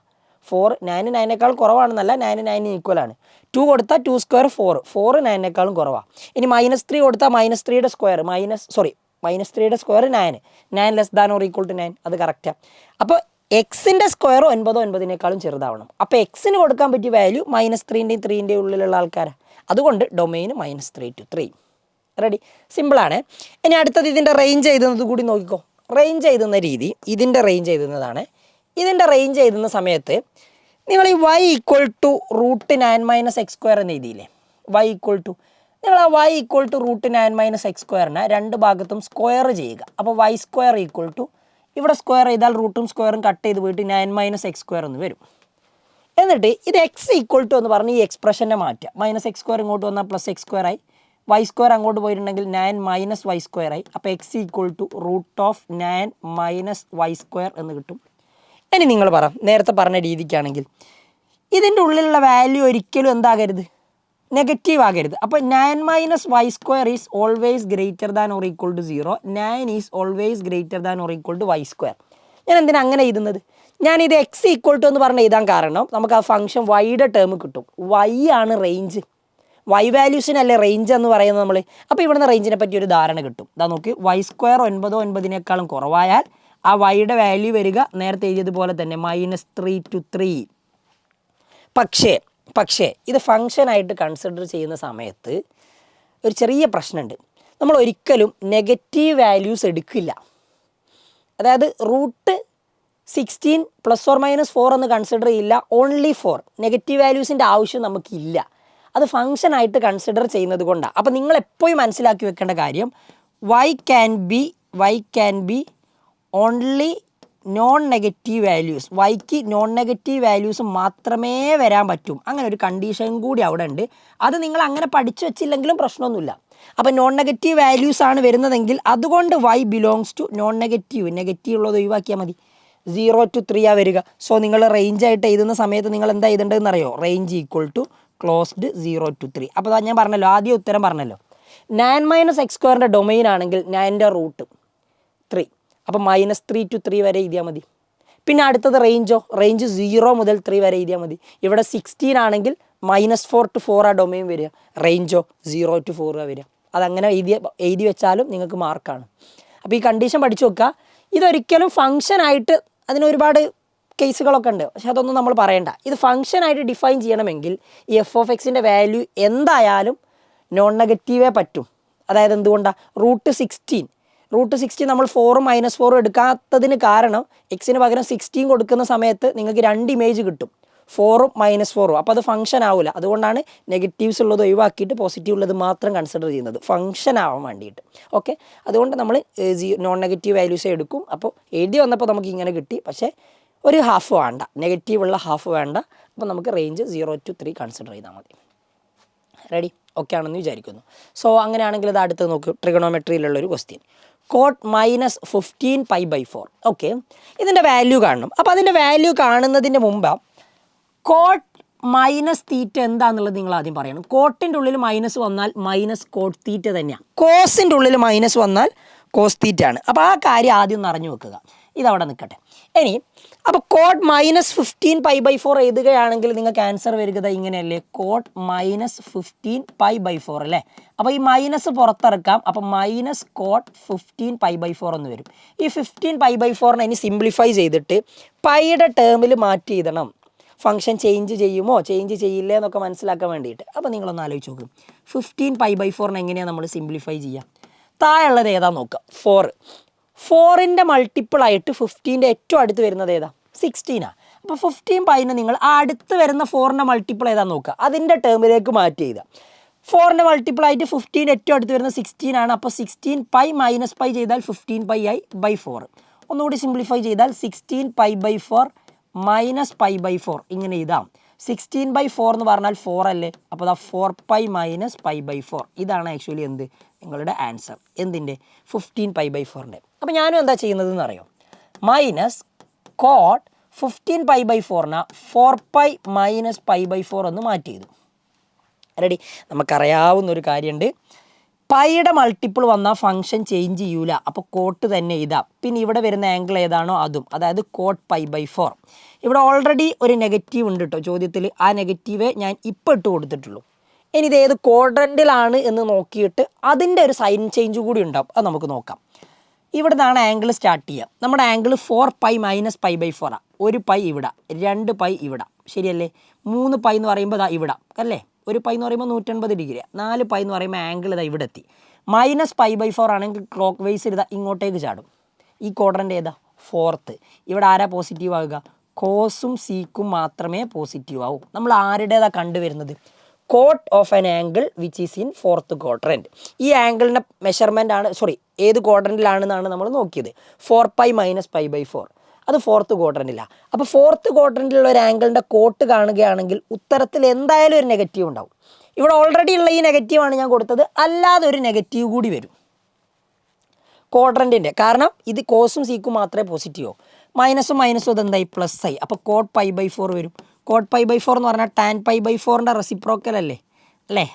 4 9 9നേക്കാൾ കുറവാണെന്നല്ല, 9 9 ഈക്വലാണ്. 2 കൊടുത്താൽ 2 സ്ക്വയർ 4 9നേക്കാളും കുറവാണ്. ഇനി -3 കൊടുത്താൽ -3യുടെ സ്ക്വയർ -3യുടെ square 9 less than or equal to 9. അത് കറക്റ്റാണ്. അപ്പോൾ എക്സിൻ്റെ സ്ക്വയർ 9നേക്കാളും ചെറുതാവണം. അപ്പോൾ എക്സിന് കൊടുക്കാൻ പറ്റിയ വാല്യൂ -3ൻ്റെയും 3ൻ്റെയും ഉള്ളിലുള്ള ആൾക്കാരാണ്. അതുകൊണ്ട് ഡൊമെയിൻ -3 to 3. റെഡി, സിമ്പിളാണ്. ഇനി അടുത്തത് ഇതിൻ്റെ റേഞ്ച് എഴുതുന്നത് കൂടി നോക്കിക്കോ. റേഞ്ച് എഴുതുന്ന രീതി ഇതിൻ്റെ റേഞ്ച് എഴുതുന്നതാണ്. ഇതിൻ്റെ റേഞ്ച് എഴുതുന്ന സമയത്ത് നിങ്ങൾ ഈ y = √9 - x² എന്ന് എഴുതിയില്ലേ, y = നിങ്ങൾ ആ y = √9 - x²നെ രണ്ട് ഭാഗത്തും സ്ക്വയർ ചെയ്യുക. അപ്പോൾ y² ഇവിടെ സ്ക്വയർ ചെയ്താൽ റൂട്ടും സ്ക്വയറും കട്ട് ചെയ്ത് പോയിട്ട് 9 - x² എന്ന് വരും. എന്നിട്ട് ഇത് x എന്ന് പറഞ്ഞ് ഈ എക്സ്പ്രഷനെ മാറ്റുക. -x² ഇങ്ങോട്ട് വന്നാൽ +x² ആയി, y² അങ്ങോട്ട് പോയിട്ടുണ്ടെങ്കിൽ 9 - y² ആയി. അപ്പോൾ x = √9 - y² എന്ന് കിട്ടും. ഇനി നിങ്ങൾ പറ, നേരത്തെ പറഞ്ഞ രീതിക്കാണെങ്കിൽ ഇതിൻ്റെ ഉള്ളിലുള്ള വാല്യൂ ഒരിക്കലും എന്താകരുത്, നെഗറ്റീവ് ആകരുത്. അപ്പോൾ 9 - y² is always greater than or equal to 0. 9 is always greater than or equal to y². ഞാൻ എന്തിനാണ് അങ്ങനെ എഴുതുന്നത്? ഞാനിത് x = എന്ന് പറഞ്ഞ് എഴുതാൻ കാരണം നമുക്ക് ആ ഫംഗ്ഷൻ വൈയുടെ ടേം കിട്ടും. y ആണ് റേഞ്ച്, y വാല്യൂസിനല്ലേ റേഞ്ച് എന്ന് പറയുന്നത് നമ്മൾ. അപ്പോൾ ഇവിടുന്ന് റേഞ്ചിനെ പറ്റി ഒരു ധാരണ കിട്ടും. ഇതാ നോക്കി, y² 9 കുറവായാൽ ആ വൈയുടെ വാല്യൂ വരിക നേരത്തെ എഴുതിയതുപോലെ തന്നെ -3 to 3. പക്ഷേ ഇത് ഫംഗ്ഷനായിട്ട് കൺസിഡർ ചെയ്യുന്ന സമയത്ത് ഒരു ചെറിയ പ്രശ്നമുണ്ട്. നമ്മൾ ഒരിക്കലും നെഗറ്റീവ് വാല്യൂസ് എടുക്കില്ല. അതായത് √16 ± 4 എന്ന് കൺസിഡർ ചെയ്യില്ല, ഓൺലി 4. നെഗറ്റീവ് വാല്യൂസിൻ്റെ ആവശ്യം നമുക്കില്ല. അത് ഫംഗ്ഷനായിട്ട് കൺസിഡർ ചെയ്യുന്നത് കൊണ്ടാണ്. അപ്പോൾ നിങ്ങൾ എപ്പോഴും മനസ്സിലാക്കി വെക്കേണ്ട കാര്യം, y can be only non negative values. വൈക്ക് നോൺ നെഗറ്റീവ് വാല്യൂസ് മാത്രമേ വരാൻ പറ്റും. അങ്ങനെ ഒരു കണ്ടീഷൻ കൂടി അവിടെ ഉണ്ട്. അത് നിങ്ങൾ അങ്ങനെ പഠിച്ചു വെച്ചില്ലെങ്കിലും പ്രശ്നമൊന്നുമില്ല. അപ്പോൾ നോൺ നെഗറ്റീവ് വാല്യൂസ് ആണ് വരുന്നതെങ്കിൽ അതുകൊണ്ട് y belongs to non negative ഉള്ളത് ഒഴിവാക്കിയാൽ മതി. 0 to 3 ആ വരിക. സോ നിങ്ങൾ റേഞ്ച് ആയിട്ട് എഴുതുന്ന സമയത്ത് നിങ്ങൾ എന്താ എഴുതേണ്ടതെന്ന് അറിയോ? Range = 0 to 3. അപ്പോൾ ഞാൻ പറഞ്ഞല്ലോ, ആദ്യം ഉത്തരം പറഞ്ഞല്ലോ, 9 - x² ഡൊമെയിൻ ആണെങ്കിൽ 9ൻ്റെ റൂട്ട് 3. അപ്പോൾ -3 to 3 വരെ എഴുതിയാൽ മതി. പിന്നെ അടുത്തത് റേഞ്ച് 0 മുതൽ 3 വരെ എഴുതിയാൽ മതി. ഇവിടെ 16 ആണെങ്കിൽ -4 to 4 ആ ഡൊമെയിൻ വരിക. റേഞ്ചോ 0 to 4 വരിക. അതങ്ങനെ എഴുതി വെച്ചാലും നിങ്ങൾക്ക് മാർക്കാണ്. അപ്പോൾ ഈ കണ്ടീഷൻ പഠിച്ചു വെക്കുക. ഇതൊരിക്കലും ഫംഗ്ഷനായിട്ട്, അതിന് ഒരുപാട് കേസുകളൊക്കെ ഉണ്ട്, പക്ഷെ അതൊന്നും നമ്മൾ പറയണ്ട. ഇത് ഫംഗ്ഷനായിട്ട് ഡിഫൈൻ ചെയ്യണമെങ്കിൽ ഈ f(x)ൻ്റെ വാല്യൂ എന്തായാലും നോൺ നെഗറ്റീവേ പറ്റും. അതായത് എന്തുകൊണ്ടാണ്? √16 നമ്മൾ 4 - 4 എടുക്കാത്തതിന് കാരണം എക്സിന് പകരം 16 കൊടുക്കുന്ന സമയത്ത് നിങ്ങൾക്ക് 2 ഇമേജ് കിട്ടും, 4ഉം -4ഉം. അപ്പോൾ അത് ഫംഗ്ഷൻ ആവില്ല. അതുകൊണ്ടാണ് നെഗറ്റീവ്സ് ഉള്ളത് ഒഴിവാക്കിയിട്ട് പോസിറ്റീവ് ഉള്ളത് മാത്രം കൺസിഡർ ചെയ്യുന്നത്, ഫംഗ്ഷൻ ആവാൻ വേണ്ടിയിട്ട്. ഓക്കെ, അതുകൊണ്ട് നമ്മൾ നോൺ നെഗറ്റീവ് വാല്യൂസേ എടുക്കും. അപ്പോൾ എഴുതി വന്നപ്പോൾ നമുക്ക് ഇങ്ങനെ കിട്ടി, പക്ഷേ ഒരു ഹാഫ് വേണ്ട, നെഗറ്റീവുള്ള ഹാഫ് വേണ്ട. അപ്പോൾ നമുക്ക് റേഞ്ച് 0 to 3 കൺസിഡർ ചെയ്താൽ മതി. റെഡി, ഓക്കെ ആണെന്ന് വിചാരിക്കുന്നു. സോ അങ്ങനെയാണെങ്കിൽ ഇത് അടുത്ത് നോക്ക്, ട്രിഗണോമെട്രിയിലുള്ളൊരു ക്വസ്റ്റ്യൻ. cot -15 π/4. ഓക്കെ, ഇതിൻ്റെ വാല്യൂ കാണണം. അപ്പോൾ അതിൻ്റെ വാല്യൂ കാണുന്നതിന് മുമ്പ് cot -θ എന്താണെന്നുള്ളത് നിങ്ങൾ ആദ്യം പറയണം. കോട്ടിൻ്റെ ഉള്ളിൽ മൈനസ് വന്നാൽ -cot θ തന്നെയാണ്. കോസിൻ്റെ ഉള്ളിൽ മൈനസ് വന്നാൽ cos θ ആണ്. അപ്പോൾ ആ കാര്യം ആദ്യം ഒന്ന് അറിഞ്ഞു വെക്കുക. ഇതവിടെ നിൽക്കട്ടെ. ഇനി അപ്പോൾ cot -15 π/4 എഴുതുകയാണെങ്കിൽ നിങ്ങൾക്ക് ആൻസർ വരിക ഇങ്ങനെയല്ലേ, cot -15 π/4 അല്ലേ. അപ്പോൾ ഈ മൈനസ് പുറത്തിറക്കാം. അപ്പോൾ -cot 15 π/4 എന്ന് വരും. ഈ 15 π/4 ഇനി സിംപ്ലിഫൈ ചെയ്തിട്ട് പൈയുടെ ടേമിൽ മാറ്റി എഴുതണം. ഫംഗ്ഷൻ ചേഞ്ച് ചെയ്യുമോ ചേഞ്ച് ചെയ്യില്ലേ എന്നൊക്കെ മനസ്സിലാക്കാൻ വേണ്ടിയിട്ട്. അപ്പോൾ നിങ്ങളൊന്ന് ആലോചിച്ച് നോക്കും, 15 π/4 എങ്ങനെയാണ് നമ്മൾ സിംപ്ലിഫൈ ചെയ്യുക? താഴെയുള്ളത് ഏതാ നോക്കുക, 4ൻ്റെ മൾട്ടിപ്പിളായിട്ട് 15ൻ്റെ ഏറ്റവും അടുത്ത് വരുന്നത് ഏതാ? 16ആണ്. അപ്പോൾ 15 പൈനെ നിങ്ങൾ ആ അടുത്ത് വരുന്ന 4ൻ്റെ മൾട്ടിപ്പിൾ ഏതാ നോക്കുക, അതിൻ്റെ ടേമിലേക്ക് മാറ്റി ചെയ്താൽ 4ൻ്റെ മൾട്ടിപ്പിളായിട്ട് 15 ഏറ്റവും അടുത്ത് വരുന്നത് 16 ആണ്. അപ്പോൾ 16 π - π ചെയ്താൽ 15 π ആയി /4. ഒന്നുകൂടി സിംപ്ലിഫൈ ചെയ്താൽ 16 π/4 - π/4 ഇങ്ങനെ എഴുതാം. 16/4 എന്ന് പറഞ്ഞാൽ 4 അല്ലേ, അപ്പോൾ അതാ 4π മൈനസ് π/4 ഇതാണ് ആക്ച്വലി എന്ത് നിങ്ങളുടെ ആൻസർ എന്തിൻ്റെ 15π/4. അപ്പോൾ ഞാനും എന്താ ചെയ്യുന്നതെന്ന് അറിയോ, മൈനസ് കോട്ട് 15π/4നെ 4π മൈനസ് π/4 എന്ന് മാറ്റി ചെയ്തു. റെഡി, നമുക്കറിയാവുന്നൊരു കാര്യമുണ്ട്, പൈയുടെ മൾട്ടിപ്പിൾ വന്നാൽ ഫംഗ്ഷൻ ചേഞ്ച് ചെയ്യൂല, അപ്പോൾ കോട്ട് തന്നെ ഇതാ. പിന്നെ ഇവിടെ വരുന്ന ആംഗിൾ ഏതാണോ അതും, അതായത് കോട്ട് π/4. ഇവിടെ ഓൾറെഡി ഒരു നെഗറ്റീവ് ഉണ്ട് കേട്ടോ ചോദ്യത്തിൽ, ആ നെഗറ്റീവേ ഞാൻ ഇപ്പോൾ ഇട്ട് കൊടുത്തിട്ടുള്ളൂ. ഇനി ഇത് ഏത് ക്വാഡ്രൻറ്റിലാണ് എന്ന് നോക്കിയിട്ട് അതിൻ്റെ ഒരു സൈൻ ചേഞ്ച് കൂടി ഉണ്ടാവും, അത് നമുക്ക് നോക്കാം. ഇവിടെ നിന്നാണ് ആംഗിൾ സ്റ്റാർട്ട് ചെയ്യുക. നമ്മുടെ ആംഗിൾ 4π മൈനസ് π/4 ആണ്. ഒരു പൈ ഇവിടെ, 2 പൈ ഇവിടെ, ശരിയല്ലേ? 3 പൈ എന്ന് പറയുമ്പോൾ ഇതാ ഇവിടെ അല്ലേ, ഒരു പൈ എന്ന് പറയുമ്പോൾ 180 ഡിഗ്രി, 4 പൈ എന്ന് പറയുമ്പോൾ ആംഗിൾ ഇതാ ഇവിടെ എത്തി. മൈനസ് π/4 ആണെങ്കിൽ ക്ലോക്ക് വൈസ് ഇതാ ഇങ്ങോട്ടേക്ക് ചാടും. ഈ ക്വാഡ്രൻ്റ് ഏതാ? 4th. ഇവിടെ ആരാ പോസിറ്റീവ് ആവുക? കോസും സീക്കും മാത്രമേ പോസിറ്റീവ് ആവൂ. നമ്മൾ ആരുടേതാണ് കണ്ടുവരുന്നത്? Cot of an angle which is in 4th quadrant. ഈ ആംഗിളിൻ്റെ മെഷർമെൻ്റ് ആണ്, സോറി ഏത് ക്വാഡ്രൻറ്റിലാണെന്നാണ് നമ്മൾ നോക്കിയത്. 4π മൈനസ് π/4 അത് 4th ക്വാഡ്രൻറ്റിലാണ്. അപ്പോൾ 4th ക്വാഡ്രൻറ്റിലുള്ള ഒരു ആംഗിളിൻ്റെ കോട്ട് കാണുകയാണെങ്കിൽ ഉത്തരത്തിൽ എന്തായാലും ഒരു നെഗറ്റീവ് ഉണ്ടാവും. ഇവിടെ ഓൾറെഡി ഉള്ള ഈ നെഗറ്റീവാണ് ഞാൻ കൊടുത്തത്, അല്ലാതെ ഒരു നെഗറ്റീവ് കൂടി വരും ക്വാഡ്രൻറ്റിൻ്റെ. കാരണം ഇത് കോസും സീക്കും മാത്രമേ പോസിറ്റീവോ, മൈനസും അതെന്തായി പ്ലസ് ആയി. അപ്പോൾ കോട്ട് π/4 വരും. കോട്ട് π/4 എന്ന് പറഞ്ഞാൽ ടാൻ π/4ൻ്റെ റെസിപ്രോക്കൽ അല്ലേ,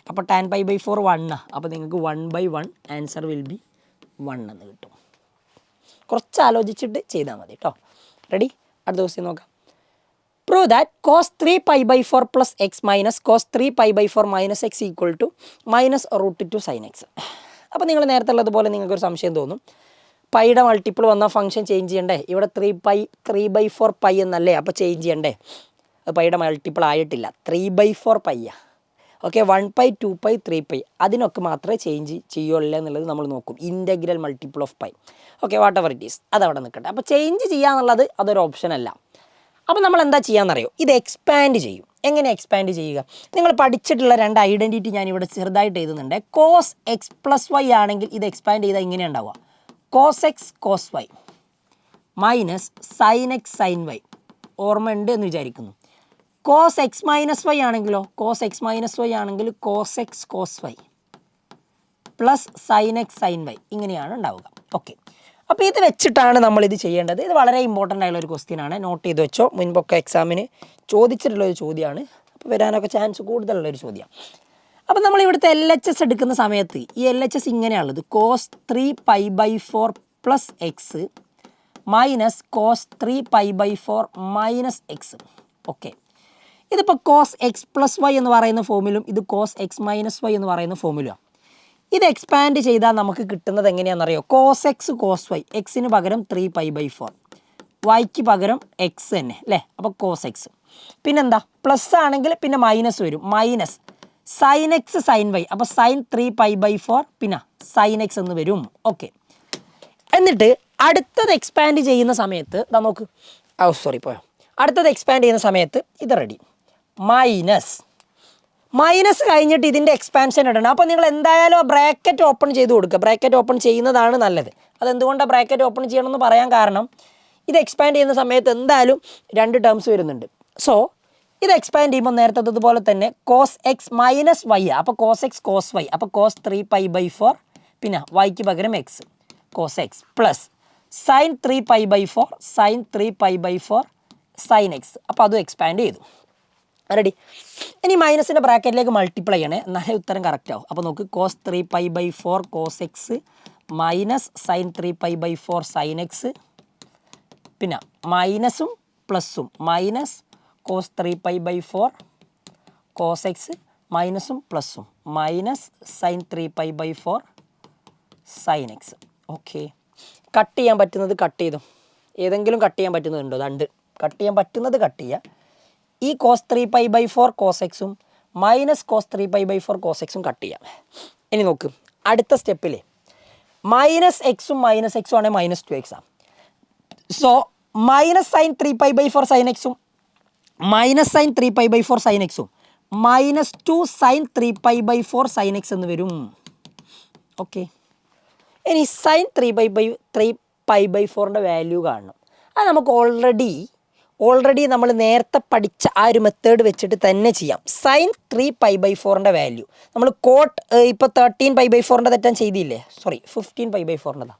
അപ്പോൾ ടാൻ π/4 1 അപ്പോൾ നിങ്ങൾക്ക് 1/1 ആൻസർ വിൽ ബി 1 എന്ന് കിട്ടും. കുറച്ച് ആലോചിച്ചിട്ട് ചെയ്താൽ മതി കേട്ടോ. റെഡി, അടുത്ത ദിവസം നോക്കാം. Prove that cos 3π/4 plus x minus cos 3π/4 minus x equal to minus √2 sine x. അപ്പോൾ നിങ്ങൾ നേരത്തെ ഉള്ളതുപോലെ നിങ്ങൾക്കൊരു സംശയം തോന്നും, പൈയുടെ മൾട്ടിപ്പിൾ വന്നാൽ ഫംഗ്ഷൻ ചേഞ്ച് ചെയ്യണ്ടേ? ഇവിടെ 3/4 പൈ എന്നല്ലേ, അപ്പോൾ ചേഞ്ച് ചെയ്യണ്ടേ? അത് പൈയുടെ മൾട്ടിപ്പിൾ ആയിട്ടില്ല, 3/4 പൈയാ. ഓക്കെ, 1π 2π 3π അതിനൊക്കെ മാത്രമേ ചേഞ്ച് ചെയ്യുള്ളൂ എന്നുള്ളത് നമ്മൾ നോക്കും. Integral multiple of pi, okay what ever it is, അതവിടെ നിൽക്കട്ടെ. അപ്പോൾ ചേഞ്ച് ചെയ്യാന്നുള്ളത് അതൊരു ഓപ്ഷൻ അല്ല. അപ്പോൾ നമ്മൾ എന്താ ചെയ്യാമെന്നറിയോ, ഇത് എക്സ്പാൻഡ് ചെയ്യും. എങ്ങനെ എക്സ്പാൻഡ് ചെയ്യുക? നിങ്ങൾ പഠിച്ചിട്ടുള്ള 2 ഐഡൻറ്റിറ്റി ഞാനിവിടെ ചെറുതായിട്ട് എഴുതുന്നുണ്ട്. കോസ് എക്സ് പ്ലസ് വൈ ആണെങ്കിൽ ഇത് എക്സ്പാൻഡ് ചെയ്താൽ ഇങ്ങനെ ഉണ്ടാവുക, cos X cos Y minus sine X sine Y. ഓർമ്മ ഉണ്ട് എന്ന് വിചാരിക്കുന്നു. കോസ് എക്സ് മൈനസ് വൈ ആണെങ്കിലോ, കോസ് എക്സ് മൈനസ് വൈ ആണെങ്കിൽ cos X cos Y plus sine X sine Y ഇങ്ങനെയാണ് ഉണ്ടാവുക. ഓക്കെ, അപ്പോൾ ഇത് വെച്ചിട്ടാണ് നമ്മളിത് ചെയ്യേണ്ടത്. ഇത് വളരെ ഇമ്പോർട്ടൻ്റ് ആയിട്ടുള്ള ഒരു ക്വസ്റ്റ്യൻ ആണ്, നോട്ട് ചെയ്ത് വെച്ചോ. മുൻപൊക്കെ എക്സാമിന് ചോദിച്ചിട്ടുള്ളൊരു ചോദ്യമാണ്, അപ്പോൾ വരാനൊക്കെ ചാൻസ് കൂടുതലുള്ളൊരു ചോദ്യമാണ്. അപ്പോൾ നമ്മൾ ഇവിടുത്തെ LHS എടുക്കുന്ന സമയത്ത് ഈ LHS ഇങ്ങനെയാണുള്ളത്, cos 3π/4 plus x minus cos 3π/4 minus x. Okay, ഇതിപ്പോൾ കോസ് എക്സ് പ്ലസ് വൈ എന്ന് പറയുന്ന ഫോമിലും ഇത് കോസ് എക്സ് മൈനസ് വൈ എന്ന് പറയുന്ന ഫോമിലുമാണ്. ഇത് എക്സ്പാൻഡ് ചെയ്താൽ നമുക്ക് കിട്ടുന്നത് എങ്ങനെയാണെന്നറിയോ, കോസ് എക്സ് കോസ് വൈ, എക്സിന് പകരം 3π/4, വൈക്ക് പകരം എക്സ് തന്നെ അല്ലേ, അപ്പോൾ കോസ് എക്സ്. പിന്നെന്താ പ്ലസ് ആണെങ്കിൽ പിന്നെ മൈനസ് വരും, minus sine X sine Y, അപ്പോൾ സൈൻ 3π/4 പിന്നെ സൈൻ എക്സ് എന്ന് വരും. ഓക്കെ, എന്നിട്ട് അടുത്തത് എക്സ്പാൻഡ് ചെയ്യുന്ന സമയത്ത് നമുക്ക് അടുത്തത് എക്സ്പാൻഡ് ചെയ്യുന്ന സമയത്ത് ഇത് റെഡി, മൈനസ് കഴിഞ്ഞിട്ട് ഇതിൻ്റെ എക്സ്പാൻഷൻ ഇടണം. അപ്പോൾ നിങ്ങൾ എന്തായാലും ആ ബ്രാക്കറ്റ് ഓപ്പൺ ചെയ്ത് കൊടുക്കുക. ബ്രാക്കറ്റ് ഓപ്പൺ ചെയ്യുന്നതാണ് നല്ലത്. അതെന്തുകൊണ്ടാണ് ബ്രാക്കറ്റ് ഓപ്പൺ ചെയ്യണമെന്ന് പറയാൻ കാരണം, ഇത് എക്സ്പാൻഡ് ചെയ്യുന്ന സമയത്ത് എന്തായാലും 2 ടേംസ് വരുന്നുണ്ട്. സോ ഇത് എക്സ്പാൻഡ് ചെയ്യുമ്പോൾ നേരത്തെ അതുപോലെ തന്നെ കോസ് എക്സ് മൈനസ് വൈ, അപ്പോൾ കോസ് എക്സ് കോസ് വൈ, അപ്പോൾ കോസ് 3π/4 പിന്നെ വൈക്ക് പകരം x cos x plus sine 3π/4 sine 3π/4 sine x, അപ്പോൾ അതും എക്സ്പാൻഡ് ചെയ്തു. റെഡി, ഇനി മൈനസിൻ്റെ ബ്രാക്കറ്റിലേക്ക് മൾട്ടിപ്ലൈ ചെയ്യണേ, എന്നാലേ ഉത്തരം കറക്റ്റ് ആവും. അപ്പോൾ നമുക്ക് cos 3π/4 cos X minus sine 3π/4 sine x പിന്നെ മൈനസും പ്ലസും മൈനസ് കോസ് 3π/4 കോസ് എക്സ് മൈനസും പ്ലസും minus sine 3π/4 sine x. Okay, cut ചെയ്യാൻ പറ്റുന്നത് കട്ട് ചെയ്തു. ഏതെങ്കിലും കട്ട് ചെയ്യാൻ പറ്റുന്നതുണ്ടോ? അതുണ്ട്, കട്ട് ചെയ്യാൻ പറ്റുന്നത് കട്ട് ചെയ്യുക. ഈ കോസ് 3π/4 കോസ് എക്സും മൈനസ് കോസ് 3π/4 കോസ് എക്സും കട്ട് ചെയ്യാം. ഇനി നോക്ക്, അടുത്ത സ്റ്റെപ്പിൽ മൈനസ് എക്സും ആണെങ്കിൽ -2x ആണ്. സോ മൈനസ് സൈൻ 3π/4 സൈൻ എക്സും മൈനസ് സൈൻ 3π/4 സൈൻ എക്സും -2 സൈൻ 3π/4 സൈൻ എക്സ് എന്ന് വരും. ഓക്കെ, ഇനി സൈൻ 3π/4ൻ്റെ വാല്യൂ കാണണം. അത് നമുക്ക് ഓൾറെഡി ഓൾറെഡി നമ്മൾ നേരത്തെ പഠിച്ച ആ ഒരു മെത്തേഡ് വെച്ചിട്ട് തന്നെ ചെയ്യാം. സൈൻ 3π/4ൻ്റെ വാല്യൂ നമ്മൾ കോട്ട് ഇപ്പോൾ 13π/4ൻ്റെ തെറ്റാൻ ചെയ്തില്ലേ, സോറി 15π/4ൻ്റെതാണ്.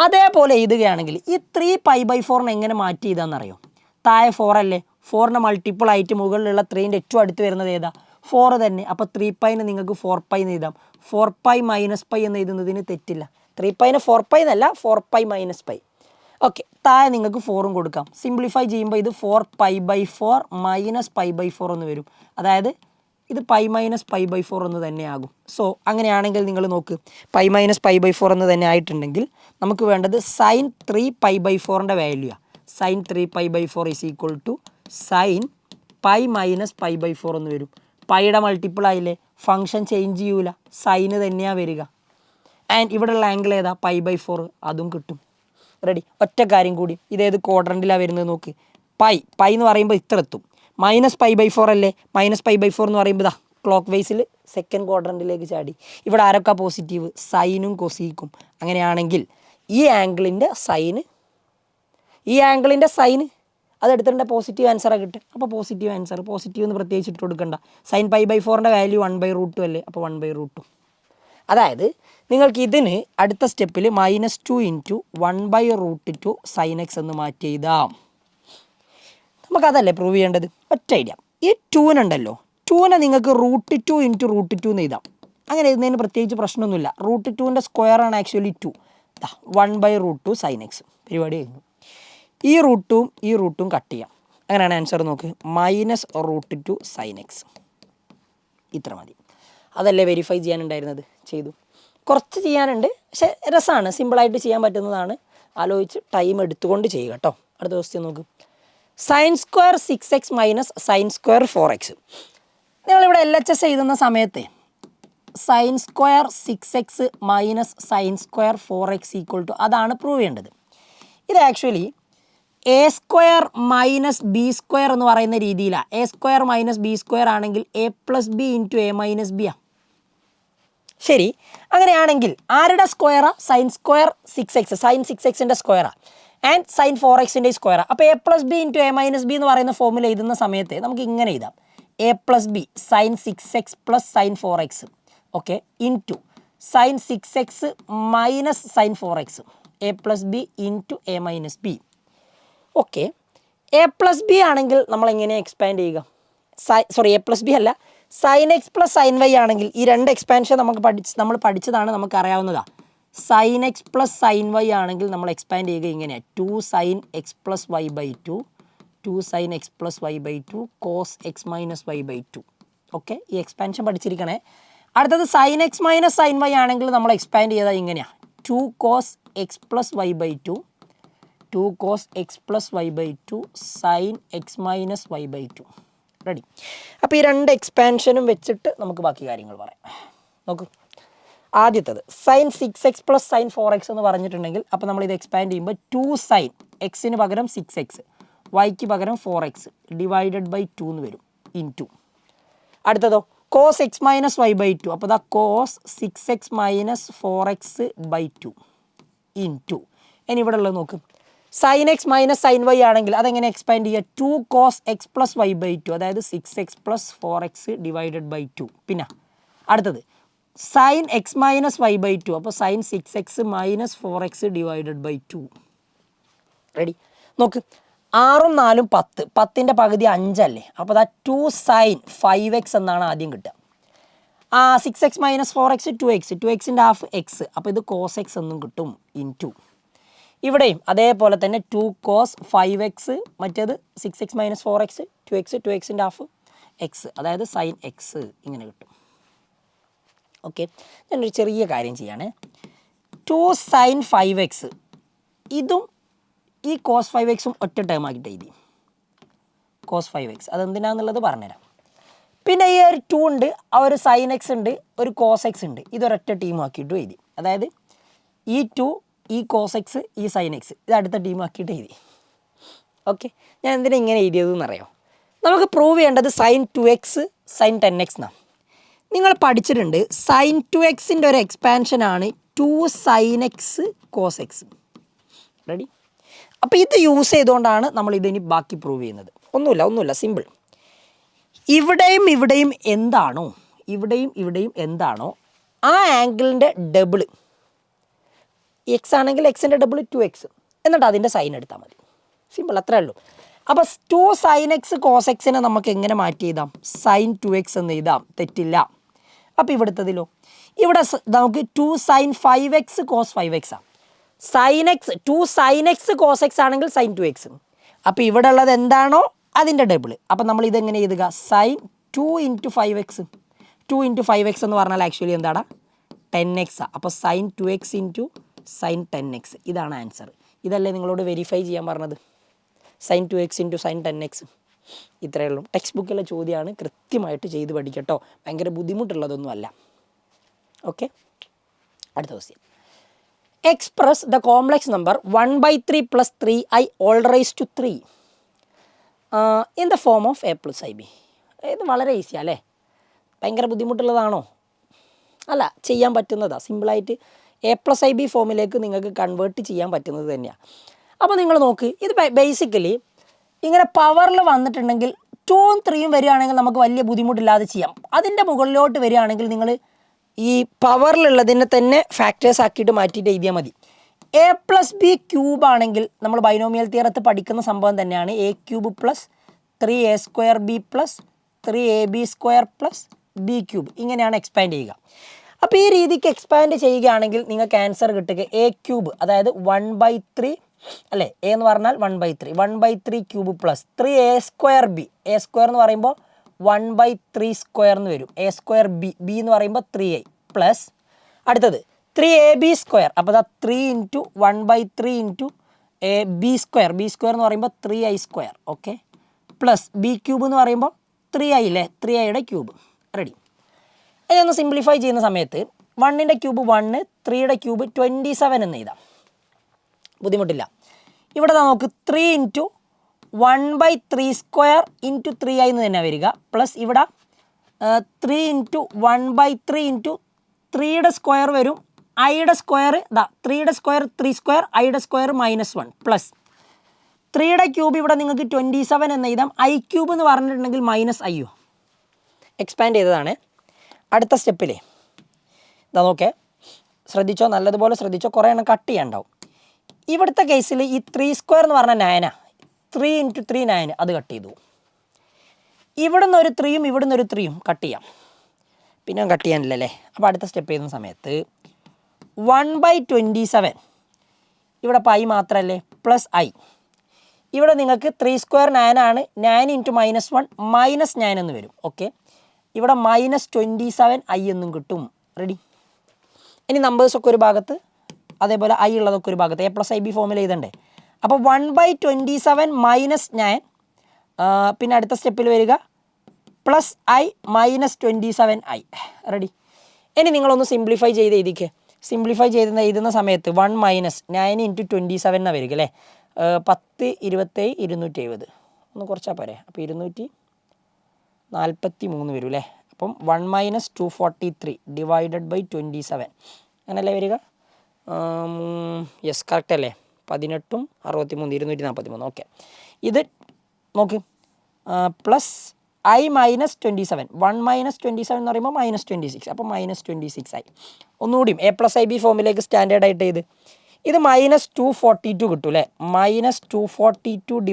അതേപോലെ എഴുതുകയാണെങ്കിൽ ഈ 3π/4 എങ്ങനെ മാറ്റി ചെയ്താന്നറിയോ? താഴെ 4 അല്ലേ, 4ൻ്റെ മൾട്ടിപ്പിൾ ആയിട്ട് മുകളിലുള്ള 3ൻ്റെ ഏറ്റവും അടുത്ത് വരുന്നത് ഏതാ? 4 തന്നെ. അപ്പോൾ 3π നിങ്ങൾക്ക് 4π എന്ന് എഴുതാം. 4π - π എന്ന് എഴുതുന്നതിന് തെറ്റില്ല. 3π 4π എന്നല്ല, 4π - π. ഓക്കെ, താഴെ നിങ്ങൾക്ക് 4ഉം കൊടുക്കാം. സിംപ്ലിഫൈ ചെയ്യുമ്പോൾ ഇത് 4π/4 - π/4 എന്ന് വരും. അതായത് ഇത് π - π/4 എന്ന് തന്നെയാകും. സോ അങ്ങനെയാണെങ്കിൽ നിങ്ങൾ നോക്ക്, π - π/4 എന്ന് തന്നെ ആയിട്ടുണ്ടെങ്കിൽ നമുക്ക് വേണ്ടത് സൈൻ 3π/4ൻ്റെ വാല്യൂ ആണ്. Sine 3π/4 is equal to sine π - π/4 എന്ന് വരും. പൈയുടെ മൾട്ടിപ്പിൾ ആയില്ലേ, ഫംഗ്ഷൻ ചേഞ്ച് ചെയ്യൂല, സൈന് തന്നെയാണ് വരിക. ആൻഡ് ഇവിടെയുള്ള ആംഗിൾ ഏതാ? π/4, അതും കിട്ടും. റെഡി. ഒറ്റ കാര്യം കൂടി, ഇതേത് ക്വാഡ്രൻറ്റിലാണ് വരുന്നത് നോക്ക്. പൈ എന്ന് പറയുമ്പോൾ ഇത്ര എത്തും. -π/4 അല്ലേ, -π/4 എന്ന് പറയുമ്പോൾ ഇതാ ക്ലോക്ക് വൈസിൽ സെക്കൻഡ് ക്വാഡ്രൻറ്റിലേക്ക് ചാടി. ഇവിടെ ആരൊക്കെ പോസിറ്റീവ്? സൈനും കൊസീക്കും. അങ്ങനെയാണെങ്കിൽ ഈ ആംഗിളിൻ്റെ സൈന് അതെടുത്തിട്ട് പോസിറ്റീവ് ആൻസറാണ് കിട്ടുക. അപ്പോൾ പോസിറ്റീവ് ആൻസർ, പോസിറ്റീവ് എന്ന് പ്രത്യേകിച്ച് ഇട്ട് കൊടുക്കണ്ട. സൈൻ π/4ൻ്റെ വാല്യൂ 1/√2 അല്ലേ, അപ്പോൾ 1/√2. അതായത് നിങ്ങൾക്ക് ഇതിന് അടുത്ത സ്റ്റെപ്പിൽ -2 × 1/√2 sin x എന്ന് മാറ്റി എഴുതാം. നമുക്കതല്ലേ പ്രൂവ് ചെയ്യേണ്ടത്? ഒറ്റ ഐഡിയ. ഈ 2-നുണ്ടല്ലോ, 2-നെ നിങ്ങൾക്ക് √2 × √2 എന്ന് എഴുതാം. അങ്ങനെ എഴുതുന്നതിന് പ്രത്യേകിച്ച് പ്രശ്നമൊന്നുമില്ല. √2ൻ്റെ സ്ക്വയറാണ് ആക്ച്വലി 2. 1/√2 sin x. പരിപാടി കഴിഞ്ഞു. ഈ റൂട്ടും കട്ട് ചെയ്യാം. അങ്ങനെയാണ് ആൻസർ നോക്ക്, -√2 sin x. ഇത്ര മതി. അതല്ലേ വെരിഫൈ ചെയ്യാനുണ്ടായിരുന്നത്, ചെയ്തു. കുറച്ച് ചെയ്യാനുണ്ട്, പക്ഷേ രസമാണ്, സിമ്പിളായിട്ട് ചെയ്യാൻ പറ്റുന്നതാണ്. ആലോചിച്ച് ടൈം എടുത്തുകൊണ്ട് ചെയ്യുക കേട്ടോ. അടുത്ത ക്വസ്റ്റ്യൻ നോക്ക്. sin² 6x - sin² 4x. നിങ്ങളിവിടെ LHS എഴുതുന്ന സമയത്ത് sin² 6x - sin² 4x = അതാണ് പ്രൂവ് ചെയ്യേണ്ടത്. ഇത് ആക്ച്വലി a² - b² എന്ന് പറയുന്ന രീതിയിലാണ്. a² - b² ആണെങ്കിൽ a + b × a - b ആണ്. ശരി, അങ്ങനെയാണെങ്കിൽ ആരുടെ സ്ക്വയറാ? sin² 6x, sin 6xൻ്റെ സ്ക്വയറാണ്. ആൻഡ് sin 4xൻ്റെ സ്ക്വയറാണ്. അപ്പോൾ a + b × a - b എന്ന് പറയുന്ന ഫോമിൽ എഴുതുന്ന സമയത്ത് നമുക്ക് ഇങ്ങനെ എഴുതാം. a + b sin 6x + sin 4x, okay, into sin 6x - sin 4x, a + b × a - b. Okay, a + b ആണെങ്കിൽ നമ്മൾ എങ്ങനെ എക്സ്പാൻഡ് ചെയ്യുക? a + b അല്ല, sin x + sin y ആണെങ്കിൽ ഈ രണ്ട് എക്സ്പാൻഷൻ നമ്മൾ പഠിച്ചതാണ്, നമുക്കറിയാവുന്നതാണ്. sin x + sin y ആണെങ്കിൽ നമ്മൾ എക്സ്പാൻഡ് ചെയ്യുക ഇങ്ങനെയാണ്. 2 sin x + y/2, 2 sin x + y/2 cos x - y/2. Okay, ഈ എക്സ്പാൻഷൻ പഠിച്ചിരിക്കണേ. അടുത്തത് sin x - sin y ആണെങ്കിൽ നമ്മൾ എക്സ്പാൻഡ് ചെയ്താൽ ഇങ്ങനെയാണ്. 2 cos x + y/2, 2 cos x + y/2 sin x - y/2. Ready. അപ്പോൾ ഈ രണ്ട് എക്സ്പാൻഷനും വെച്ചിട്ട് നമുക്ക് ബാക്കി കാര്യങ്ങൾ പറയാം. നോക്കൂ, ആദ്യത്തത് sin 6x + sin 4x എന്ന് പറഞ്ഞിട്ടുണ്ടെങ്കിൽ അപ്പോൾ നമ്മളിത് എക്സ്പാൻഡ് ചെയ്യുമ്പോൾ 2 sin എക്സിന് പകരം 6x, വൈക്ക് പകരം 4x /2 എന്ന് വരും, ഇൻറ്റു. അടുത്തതോ cos x - y/2, അപ്പോൾ ദാ cos 6x - 4x/2 ഇൻറ്റു. ഇനി ഇവിടെ ഉള്ളത് നോക്കും, sin x - sin y ആണെങ്കിൽ അതെങ്ങനെ എക്സ്പാൻഡ് ചെയ്യുക? 2 cos x + y/2, അതായത് 6x + 4x /2. പിന്നെ അടുത്തത് sin x - y/2, അപ്പോൾ sin 6x - 4x /2. റെഡി. നോക്ക്, 6ഉം 4ഉം 10, 10ൻ്റെ പകുതി 5 അല്ലേ, അപ്പോൾ ദാ 2 sin 5x എന്നാണ് ആദ്യം കിട്ടുക. 6x - 4x 2x, 2xൻ്റെ ഹാഫ് x, അപ്പോൾ ഇത് cos x എന്നും കിട്ടും, ഇൻറ്റു. ഇവിടെയും അതേപോലെ തന്നെ 2 cos 5x, മറ്റേത് 6x - 4x 2x, 2xൻ്റെ ഹാഫ് x, അതായത് sin x ഇങ്ങനെ കിട്ടും. ഓക്കെ, ഞാനൊരു ചെറിയ കാര്യം ചെയ്യാണ്. 2 sin 5x ഇതും ഈ cos 5xും ഒറ്റ ടേം ആക്കിയിട്ട് എഴുതി. cos 5x അതെന്തിനാന്നുള്ളത് പറഞ്ഞുതരാം. പിന്നെ ഈ ഒരു 2 ഉണ്ട്, ആ ഒരു sin x ഉണ്ട്, ഒരു cos x ഉണ്ട്, ഇതൊരൊറ്റ ടീം ആക്കിയിട്ടും എഴുതി. അതായത് ഈ 2, ഈ cos x, ഈ sin x, ഇത് അടുത്ത ടീം ആക്കിയിട്ട് എഴുതി. ഓക്കെ, ഞാൻ എന്തിനാണ് ഇങ്ങനെ എഴുതിയതെന്ന് അറിയാം. നമുക്ക് പ്രൂവ് ചെയ്യേണ്ടത് sin 2x sin 10x എന്നാണ്. നിങ്ങൾ പഠിച്ചിട്ടുണ്ട് sin 2xൻ്റെ ഒരു എക്സ്പാൻഷനാണ് 2 sin x cos x. Ready. അപ്പോൾ ഇത് യൂസ് ചെയ്തുകൊണ്ടാണ് നമ്മൾ ഇതിനി ബാക്കി പ്രൂവ് ചെയ്യുന്നത്. ഒന്നുമില്ല, സിമ്പിൾ. ഇവിടെയും ഇവിടെയും എന്താണോ ആ ആംഗിളിൻ്റെ ഡബിൾ എക്സ് ആണെങ്കിൽ എക്സിൻ്റെ ഡബിൾ 2x, എന്നിട്ട് അതിൻ്റെ സൈൻ എടുത്താൽ മതി. സിമ്പിൾ, അത്രേ ഉള്ളൂ. അപ്പോൾ 2 sin x cos xനെ നമുക്ക് എങ്ങനെ മാറ്റി എഴുതാം? sin 2x എന്ന് എഴുതാം, തെറ്റില്ല. അപ്പോൾ ഇവിടുത്തതിലോ, ഇവിടെ നമുക്ക് 2 sin 5x cos 5x ആണ്. sin x 2 sin x cos x ആണെങ്കിൽ sin 2x. അപ്പോൾ ഇവിടെ ഉള്ളത് എന്താണോ അതിൻ്റെ ഡബിൾ. അപ്പോൾ നമ്മൾ ഇതെങ്ങനെ എഴുതുക? sin 2 × 5x. 2 × 5x എന്ന് പറഞ്ഞാൽ ആക്ച്വലി എന്താണ്? 10x. അപ്പോൾ sin 2x × sin 10x. ഇതാണ് ആൻസർ. ഇതല്ലേ നിങ്ങളോട് വെരിഫൈ ചെയ്യാൻ പറഞ്ഞത്? sin 2x × sin 10x. ഇത്രയേ ഉള്ളൂ. ടെക്സ്റ്റ് ബുക്കിലെ ചോദ്യമാണ്, കൃത്യമായിട്ട് ചെയ്ത് പഠിക്കട്ടോ, ഭയങ്കര ബുദ്ധിമുട്ടുള്ളതൊന്നും അല്ല. ഓക്കെ, അടുത്ത question. Express the complex number 1/3 + 3i all raised to 3 in the form of a + ib. ഇത് വളരെ ഈസിയാണ് അല്ലേ? ഭയങ്കര ബുദ്ധിമുട്ടുള്ളതാണോ? അല്ല, ചെയ്യാൻ പറ്റുന്നതാണ്. സിമ്പിളായിട്ട് a + ib ഫോമിലേക്ക് നിങ്ങൾക്ക് കൺവേർട്ട് ചെയ്യാൻ പറ്റുന്നത് തന്നെയാണ്. അപ്പോൾ നിങ്ങൾ നോക്ക്, ഇത് ബേസിക്കലി ഇങ്ങനെ പവറിൽ വന്നിട്ടുണ്ടെങ്കിൽ 2ഉം 3ഉം വരികയാണെങ്കിൽ നമുക്ക് വലിയ ബുദ്ധിമുട്ടില്ലാതെ ചെയ്യാം. അതിൻ്റെ മുകളിലോട്ട് വരികയാണെങ്കിൽ നിങ്ങൾ ഈ പവറിലുള്ളതിനെ തന്നെ ഫാക്ടേഴ്സ് ആക്കിയിട്ട് മാറ്റിയിട്ട് എഴുതിയാൽ മതി. a + b ക്യൂബ് ആണെങ്കിൽ നമ്മൾ ബൈനോമിയൽ തിയറത്ത് പഠിക്കുന്ന സംഭവം തന്നെയാണ്. a³ + 3a²b + 3ab² + b³ ഇങ്ങനെയാണ് എക്സ്പാൻഡ് ചെയ്യുക. അപ്പോൾ ഈ രീതിക്ക് എക്സ്പാൻഡ് ചെയ്യുകയാണെങ്കിൽ നിങ്ങൾക്ക് ആൻസർ കിട്ടുക a³ അതായത് 1/3 അല്ലേ? എ എന്ന് പറഞ്ഞാൽ 1/3 1/3³ + 3a²b. a² എന്ന് പറയുമ്പോൾ 1/3² എന്ന് വരും. a²b b എന്ന് പറയുമ്പോൾ 3a പ്ലസ് അടുത്തത് 3ab². അപ്പോൾ അതാ 3 × 1/3 × b² എന്ന് പറയുമ്പോൾ 3i². ഓക്കെ, പ്ലസ് b³ എന്ന് പറയുമ്പോൾ 3i അല്ലേ? 3iയുടെ ക്യൂബ്. റെഡി. ഇതൊന്ന് സിംപ്ലിഫൈ ചെയ്യുന്ന സമയത്ത് 1ൻ്റെ ക്യൂബ് 1, 3യുടെ ക്യൂബ് 27 എന്ന് എഴുതാം, ബുദ്ധിമുട്ടില്ല. ഇവിടെ നമുക്ക് 3 × 1/3² × 3i എന്ന് തന്നെ വരിക. പ്ലസ് ഇവിടെ 3 × 1/3 × 3യുടെ സ്ക്വയർ വരും. ഐയുടെ സ്ക്വയർ 3യുടെ സ്ക്വയർ 3², ഐയുടെ സ്ക്വയർ -1 പ്ലസ് 3യുടെ ക്യൂബ് ഇവിടെ നിങ്ങൾക്ക് 27 എന്ന് എഴുതാം. i³ എന്ന് പറഞ്ഞിട്ടുണ്ടെങ്കിൽ -i. എക്സ്പാൻഡ് ചെയ്തതാണ്. അടുത്ത സ്റ്റെപ്പിലേ ഇതാ നോക്കേ, ശ്രദ്ധിച്ചോ, നല്ലതുപോലെ ശ്രദ്ധിച്ചോ, കുറേ എണ്ണം കട്ട് ചെയ്യാനുണ്ടാവും. ഇവിടുത്തെ കേസിൽ ഈ 3² എന്ന് പറഞ്ഞാൽ 9, 3 × 3 9, അത് കട്ട് ചെയ്തു. ഇവിടുന്ന് ഒരു 3ഉം ഇവിടുന്ന് ഒരു 3ഉം കട്ട് ചെയ്യാം, പിന്നെ കട്ട് ചെയ്യാനില്ലല്ലേ. അപ്പോൾ അടുത്ത സ്റ്റെപ്പ് ചെയ്യുന്ന സമയത്ത് 1/27 ഇവിടെ പൈ മാത്രമല്ലേ, പ്ലസ് i. ഇവിടെ നിങ്ങൾക്ക് 3² 9 ആണ്. 9 × -1 -9 എന്ന് വരും. ഓക്കെ, ഇവിടെ -27i എന്നും കിട്ടും. റെഡി. ഇനി നമ്പേഴ്സൊക്കെ ഒരു ഭാഗത്ത്, അതേപോലെ i ഉള്ളതൊക്കെ ഒരു ഭാഗത്ത്. a + ib ഫോമിൽ എഴുതണ്ടേ. അപ്പോൾ 1/27 -9, പിന്നെ അടുത്ത സ്റ്റെപ്പിൽ വരിക പ്ലസ് i -27i. റെഡി. ഇനി നിങ്ങളൊന്ന് സിംപ്ലിഫൈ ചെയ്ത് എഴുതിക്കുക. സിംപ്ലിഫൈ എഴുതുന്ന സമയത്ത് 1 - 9 × 27 എന്നാണ് വരിക അല്ലേ? 10 27 270 ഒന്ന് കുറച്ചാൽ പോരെ. അപ്പോൾ 243 വരും അല്ലേ? അപ്പം 1 - 243 / 27 അങ്ങനല്ലേ വരിക? യെസ്, കറക്റ്റ് അല്ലേ? 18ഉം 63 243. ഓക്കെ, ഇത് നോക്ക്, പ്ലസ് i -27 1 - 27 എന്ന് പറയുമ്പോൾ -26. അപ്പോൾ -26i. ഒന്നുകൂടിയും a + ib ഫോമിലേക്ക് സ്റ്റാൻഡേർഡ് ആയിട്ട് ഇത് -242 കിട്ടും അല്ലേ? -242 /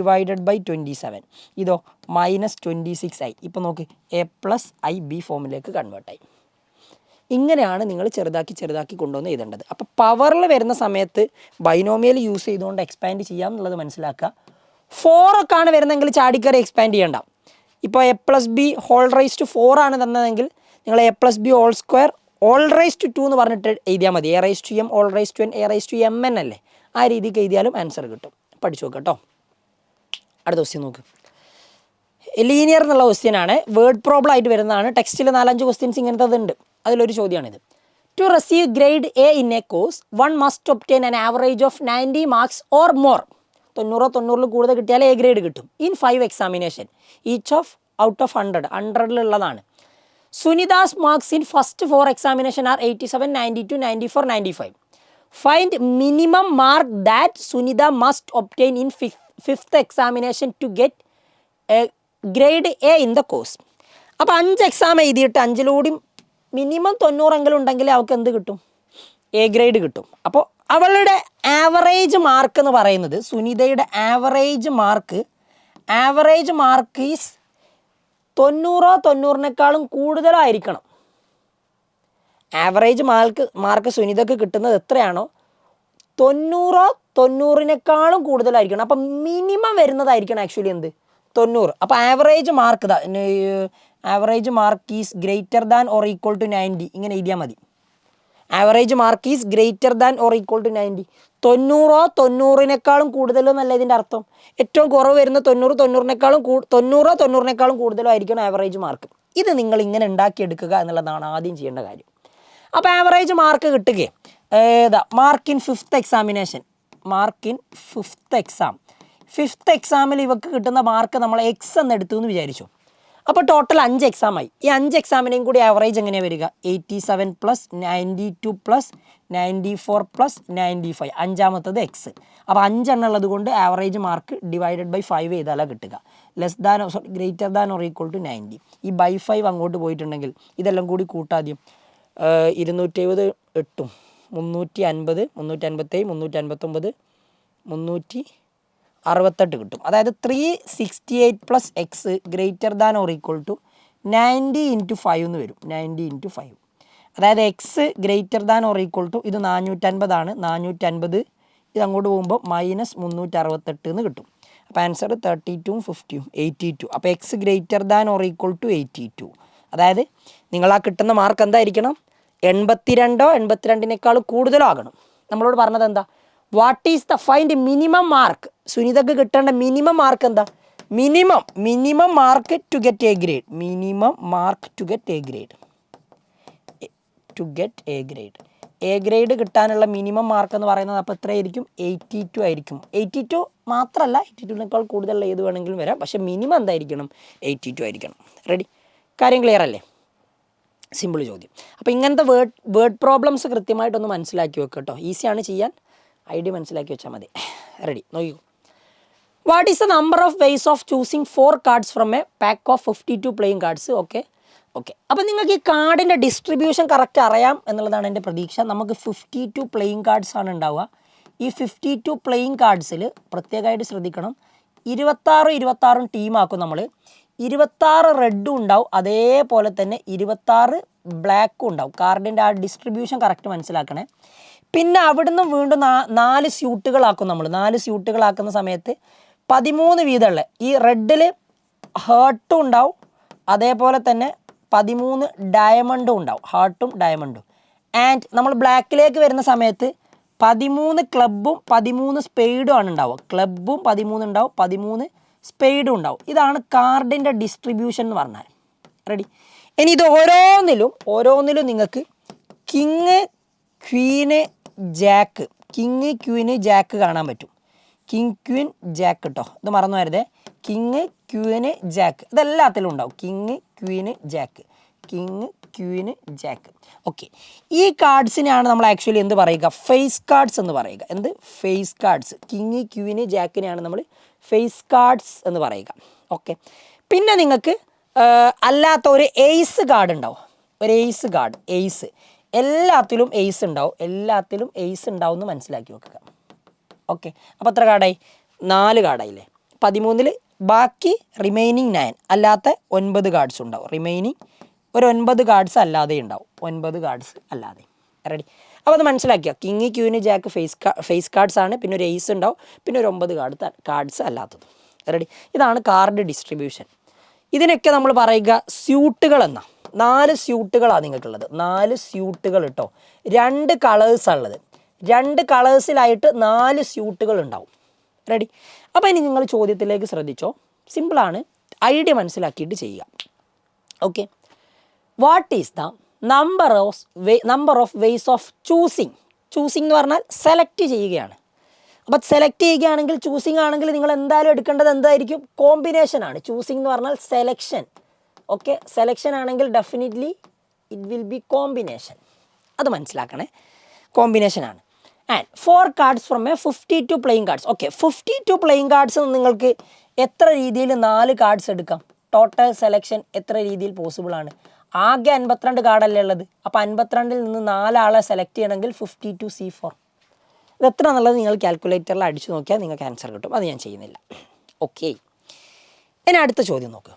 27. ഇതോ -26i. ഇപ്പോൾ നോക്ക്, a + ib ഫോമിലേക്ക് കൺവേർട്ടായി. ഇങ്ങനെയാണ് നിങ്ങൾ ചെറുതാക്കി കൊണ്ടുവന്ന് എഴുതേണ്ടത്. അപ്പോൾ പവറിൽ വരുന്ന സമയത്ത് ബൈനോമിയൽ യൂസ് ചെയ്തുകൊണ്ട് എക്സ്പാൻഡ് ചെയ്യാം എന്നുള്ളത് മനസ്സിലാക്കുക. 4 ഒക്കെ ആണ് വരുന്നതെങ്കിൽ ചാടിക്കറി എക്സ്പാൻഡ് ചെയ്യേണ്ട. ഇപ്പോൾ a + b whole raise to 4 ആണ് തന്നതെങ്കിൽ നിങ്ങൾ a + b whole square all raise to 2 എന്ന് പറഞ്ഞിട്ട് എഴുതിയാൽ മതി. a raise to m all raise to n a raise to mn അല്ലേ? ആ രീതിക്ക് എഴുതിയാലും ആൻസർ കിട്ടും. പഠിച്ചു നോക്കുക കേട്ടോ. അടുത്ത ക്വസ്റ്റ്യൻ നോക്ക്. ലീനിയർ എന്നുള്ള ക്വസ്റ്റ്യൻ ആണ്, വേർഡ് പ്രോബ്ലം ആയിട്ട് വരുന്നതാണ്. ടെക്സ്റ്റിൽ 4-5 ക്വസ്റ്റ്യൻസ് ഇങ്ങനത്തത് ഉണ്ട്. അതിലൊരു ചോദ്യമാണിത്. To receive grade A in a course one must obtain an average of 90 marks or more. 90 കൂടുതൽ കിട്ടിയാൽ എ ഗ്രേഡ് കിട്ടും. In 5 examination each of out of 100 Sunita's marks in first 4 examination are 87 92 94 95. Find minimum mark that Sunita must obtain in fifth examination to get grade A in the course. അപ്പോൾ 5 എക്സാം എഴുതിയിട്ട് 5-ലൂടെ മിനിമം 90 ഉണ്ടെങ്കിൽ അവൾക്ക് എന്ത് കിട്ടും? എ ഗ്രേഡ് കിട്ടും. അപ്പോൾ അവളുടെ ആവറേജ് മാർക്ക് എന്ന് പറയുന്നത്, സുനിതയുടെ ആവറേജ് മാർക്ക് ഈസ് 90-90-നേക്കാളും കൂടുതലായിരിക്കണം. ആവറേജ് മാർക്ക് സുനിതക്ക് കിട്ടുന്നത് എത്രയാണോ 90-90-നേക്കാളും കൂടുതലായിരിക്കണം. അപ്പം മിനിമം വരുന്നതായിരിക്കണം ആക്ച്വലി എന്ത്? 90. അപ്പോൾ average mark is greater than or equal to 90 ഇങ്ങനെ എഴുതിയാൽ മതി. Average mark is greater than or equal to 90. 90-90-നേക്കാളും കൂടുതലെന്നല്ല ഇതിൻ്റെ അർത്ഥം. ഏറ്റവും കുറവ് വരുന്ന 90-90-നേക്കാളും കൂടുതലായിരിക്കണം ആവറേജ് മാർക്ക്. ഇത് നിങ്ങൾ ഇങ്ങനെ ഉണ്ടാക്കിയെടുക്കുക എന്നുള്ളതാണ് ആദ്യം ചെയ്യേണ്ട കാര്യം. അപ്പോൾ ആവറേജ് മാർക്ക് കിട്ടുകയെ മാർക്ക് ഇൻ ഫിഫ്ത്ത് എക്സാമിൽ ഇവർക്ക് കിട്ടുന്ന മാർക്ക് നമ്മൾ എക്സ് എന്ന് എടുത്തു എന്ന് വിചാരിച്ചു. അപ്പോൾ ടോട്ടൽ 5 എക്സാമായി. ഈ 5 എക്സാമിനെയും കൂടി ആവറേജ് എങ്ങനെയാണ് വരിക? 87 + 92 + 94 + 95, അഞ്ചാമത്തത് എക്സ്. അപ്പോൾ 5 എണ്ണം ഉള്ളത് കൊണ്ട് ആവറേജ് മാർക്ക് ഡിവൈഡഡ് ബൈ 5 ചെയ്താലാണ് കിട്ടുക. Greater than or equal to 90. ഈ ബൈ 5 അങ്ങോട്ട് പോയിട്ടുണ്ടെങ്കിൽ ഇതെല്ലാം കൂടി കൂട്ടാദ്യം 270 8 350 357 359 368 കിട്ടും. അതായത് 368 + X greater than or equal to 90 × 5 എന്ന് വരും. 90 × 5, അതായത് X greater than or equal to, ഇത് 450 ആണ്, 450 ഇത് അങ്ങോട്ട് പോകുമ്പോൾ -368 എന്ന് കിട്ടും. അപ്പോൾ ആൻസർ 32 50 82. അപ്പോൾ X greater than or equal to 82. അതായത് നിങ്ങൾ ആ കിട്ടുന്ന മാർക്ക് എന്തായിരിക്കണം? 82 82-നേക്കാൾ കൂടുതലോ ആകണം. നമ്മളോട് പറഞ്ഞത് എന്താ? What is the find minimum mark? സുനിതക്ക് കിട്ടേണ്ട മിനിമം മാർക്ക് എന്താ? Minimum mark to get A grade. A grade കിട്ടാനുള്ള മിനിമം മാർക്ക് എന്ന് പറയുന്നത് അപ്പോൾ എത്രയായിരിക്കും? 82 ആയിരിക്കും. 82 മാത്രമല്ല, 82-നേക്കാൾ കൂടുതലുള്ള ഏത് വേണമെങ്കിലും വരാം. പക്ഷേ മിനിമം എന്തായിരിക്കണം? 82 ആയിരിക്കണം. റെഡി? കാര്യം ക്ലിയർ അല്ലേ? സിമ്പിൾ ചോദ്യം. അപ്പോൾ ഇങ്ങനത്തെ വേർഡ് പ്രോബ്ലംസ് കൃത്യമായിട്ടൊന്ന് മനസ്സിലാക്കി വെക്കുക കേട്ടോ. ഈസിയാണ് ചെയ്യാൻ, ഐഡിയ മനസ്സിലാക്കി വെച്ചാൽ മതി. റെഡി? നോക്കൂ. What is the number of ways of choosing 4 cards from a pack of 52 playing cards? Okay. അപ്പോൾ നിങ്ങൾക്ക് ഈ കാർഡിൻ്റെ ഡിസ്ട്രിബ്യൂഷൻ കറക്റ്റ് അറിയാം എന്നുള്ളതാണ് എൻ്റെ പ്രതീക്ഷ. നമുക്ക് 52 പ്ലേയിങ് കാർഡ്സ് ആണ് ഉണ്ടാവുക. ഈ 52 പ്ലേയിങ് കാർഡ്സിൽ പ്രത്യേകമായിട്ട് ശ്രദ്ധിക്കണം, 26 ടീമാക്കും നമ്മൾ. 26 റെഡും ഉണ്ടാവും, അതേപോലെ തന്നെ 26 ബ്ലാക്കും ഉണ്ടാവും. കാർഡിൻ്റെ ആ ഡിസ്ട്രിബ്യൂഷൻ കറക്റ്റ് മനസ്സിലാക്കണേ. പിന്നെ അവിടുന്ന് വീണ്ടും 4 സ്യൂട്ടുകളാക്കും നമ്മൾ. 4 സ്യൂട്ടുകളാക്കുന്ന സമയത്ത് 13 വീതമുള്ള ഈ റെഡിൽ ഹേർട്ടും ഉണ്ടാവും, അതേപോലെ തന്നെ 13 ഡയമണ്ടും ഉണ്ടാവും, ഹാർട്ടും ഡയമണ്ടും. ആൻഡ് നമ്മൾ ബ്ലാക്കിലേക്ക് വരുന്ന സമയത്ത് 13 ക്ലബ്ബും 13 സ്പെയ്ഡും ആണ് ഉണ്ടാവുക. ക്ലബ്ബും 13 ഉണ്ടാവും, 13 സ്പെയ്ഡും ഉണ്ടാവും. ഇതാണ് കാർഡിൻ്റെ ഡിസ്ട്രിബ്യൂഷൻ എന്ന് പറഞ്ഞാൽ. റെഡി? ഇനി ഇത് ഓരോന്നിലും നിങ്ങൾക്ക് കിങ് ക്വീന് ജാക്ക് കാണാൻ പറ്റും. കിങ് ക്വീൻ ജാക്ക് കേട്ടോ, ഇത് മറന്നു വരുതേ. കിങ് ക്വീന് ജാക്ക് ഇതെല്ലാത്തിലും ഉണ്ടാവും. King queen Jack. ഓക്കെ. ഈ കാർഡ്സിനെയാണ് നമ്മൾ ആക്ച്വലി എന്ത് പറയുക? ഫേസ് കാർഡ്സ് എന്ന് പറയുക. എന്ത്? Face cards. കിങ് ക്വീന് ജാക്കിനെയാണ് നമ്മൾ ഫേസ് കാർഡ്സ് എന്ന് പറയുക. ഓക്കെ. പിന്നെ നിങ്ങൾക്ക് അല്ലാത്ത ഒരു എയ്സ് കാർഡ് ഉണ്ടാവും. ഒരു എയ്സ് കാർഡ്, എല്ലാത്തിലും എയ്സ് ഉണ്ടാവും എന്ന് മനസ്സിലാക്കി വെക്കുക. ഓക്കെ. അപ്പോൾ എത്ര കാർഡായി? 4 കാർഡായില്ലേ? 13-ൽ ബാക്കി റിമൈനിങ് 9 അല്ലാത്ത 9 കാർഡ്സ് ഉണ്ടാവും. റിമൈനിങ് ഒരു 9 കാർഡ്സ് അല്ലാതെ ഉണ്ടാവും. 9 കാർഡ്സ് അല്ലാതെ. റെഡി? അപ്പോൾ അത് മനസ്സിലാക്കിയോ? King queen jack face cards ആണ്. പിന്നെ ഒരു എയ്സ് ഉണ്ടാവും, പിന്നെ ഒരു 9 കാർഡ്സ് അല്ലാത്തത്. റെഡി? ഇതാണ് കാർഡ് ഡിസ്ട്രിബ്യൂഷൻ. ഇതിനൊക്കെ നമ്മൾ പറയുക സ്യൂട്ടുകൾ എന്നാ. 4 സ്യൂട്ടുകളാണ് നിങ്ങൾക്കുള്ളത്. 4 സ്യൂട്ടുകൾ കേട്ടോ. 2 കളേഴ്സാണ് ഉള്ളത്. 2 കളേഴ്സിലായിട്ട് 4 സ്യൂട്ടുകൾ ഉണ്ടാവും. റെഡി? അപ്പോൾ ഇനി നിങ്ങൾ ചോദ്യത്തിലേക്ക് ശ്രദ്ധിച്ചോ. സിമ്പിളാണ്, ഐഡിയ മനസ്സിലാക്കിയിട്ട് ചെയ്യുക. Okay. What is the number of ways of choosing എന്ന് പറഞ്ഞാൽ സെലക്ട് ചെയ്യുകയാണ്. അപ്പോൾ സെലക്ട് ചെയ്യുകയാണെങ്കിൽ, ചൂസിങ് ആണെങ്കിൽ നിങ്ങൾ എന്തായാലും എടുക്കേണ്ടത് എന്തായിരിക്കും? കോമ്പിനേഷനാണ്. ചൂസിങ് എന്ന് പറഞ്ഞാൽ സെലക്ഷൻ. ഓക്കെ. സെലക്ഷൻ ആണെങ്കിൽ definitely it will be combination. അത് മനസ്സിലാക്കണേ. കോമ്പിനേഷനാണ്. And 4 cards from A 52 playing cards. Okay, 52 playing cards നിങ്ങൾക്ക് എത്ര രീതിയിൽ 4 കാർഡ്സ് എടുക്കാം? ടോട്ടൽ സെലക്ഷൻ എത്ര രീതിയിൽ പോസിബിൾ ആണ്? ആകെ 52 കാർഡല്ലേ ഉള്ളത്. അപ്പോൾ 52-ൽ നിന്ന് 4 ആളെ സെലക്ട് ചെയ്യണമെങ്കിൽ 52C4. ഇത് എത്ര എന്നുള്ളത് നിങ്ങൾ കാൽക്കുലേറ്ററിൽ അടിച്ചു നോക്കിയാൽ നിങ്ങൾക്ക് ആൻസർ കിട്ടും. അത് ഞാൻ ചെയ്യുന്നില്ല. ഓക്കെ, ഇനി അടുത്ത ചോദ്യം നോക്ക്.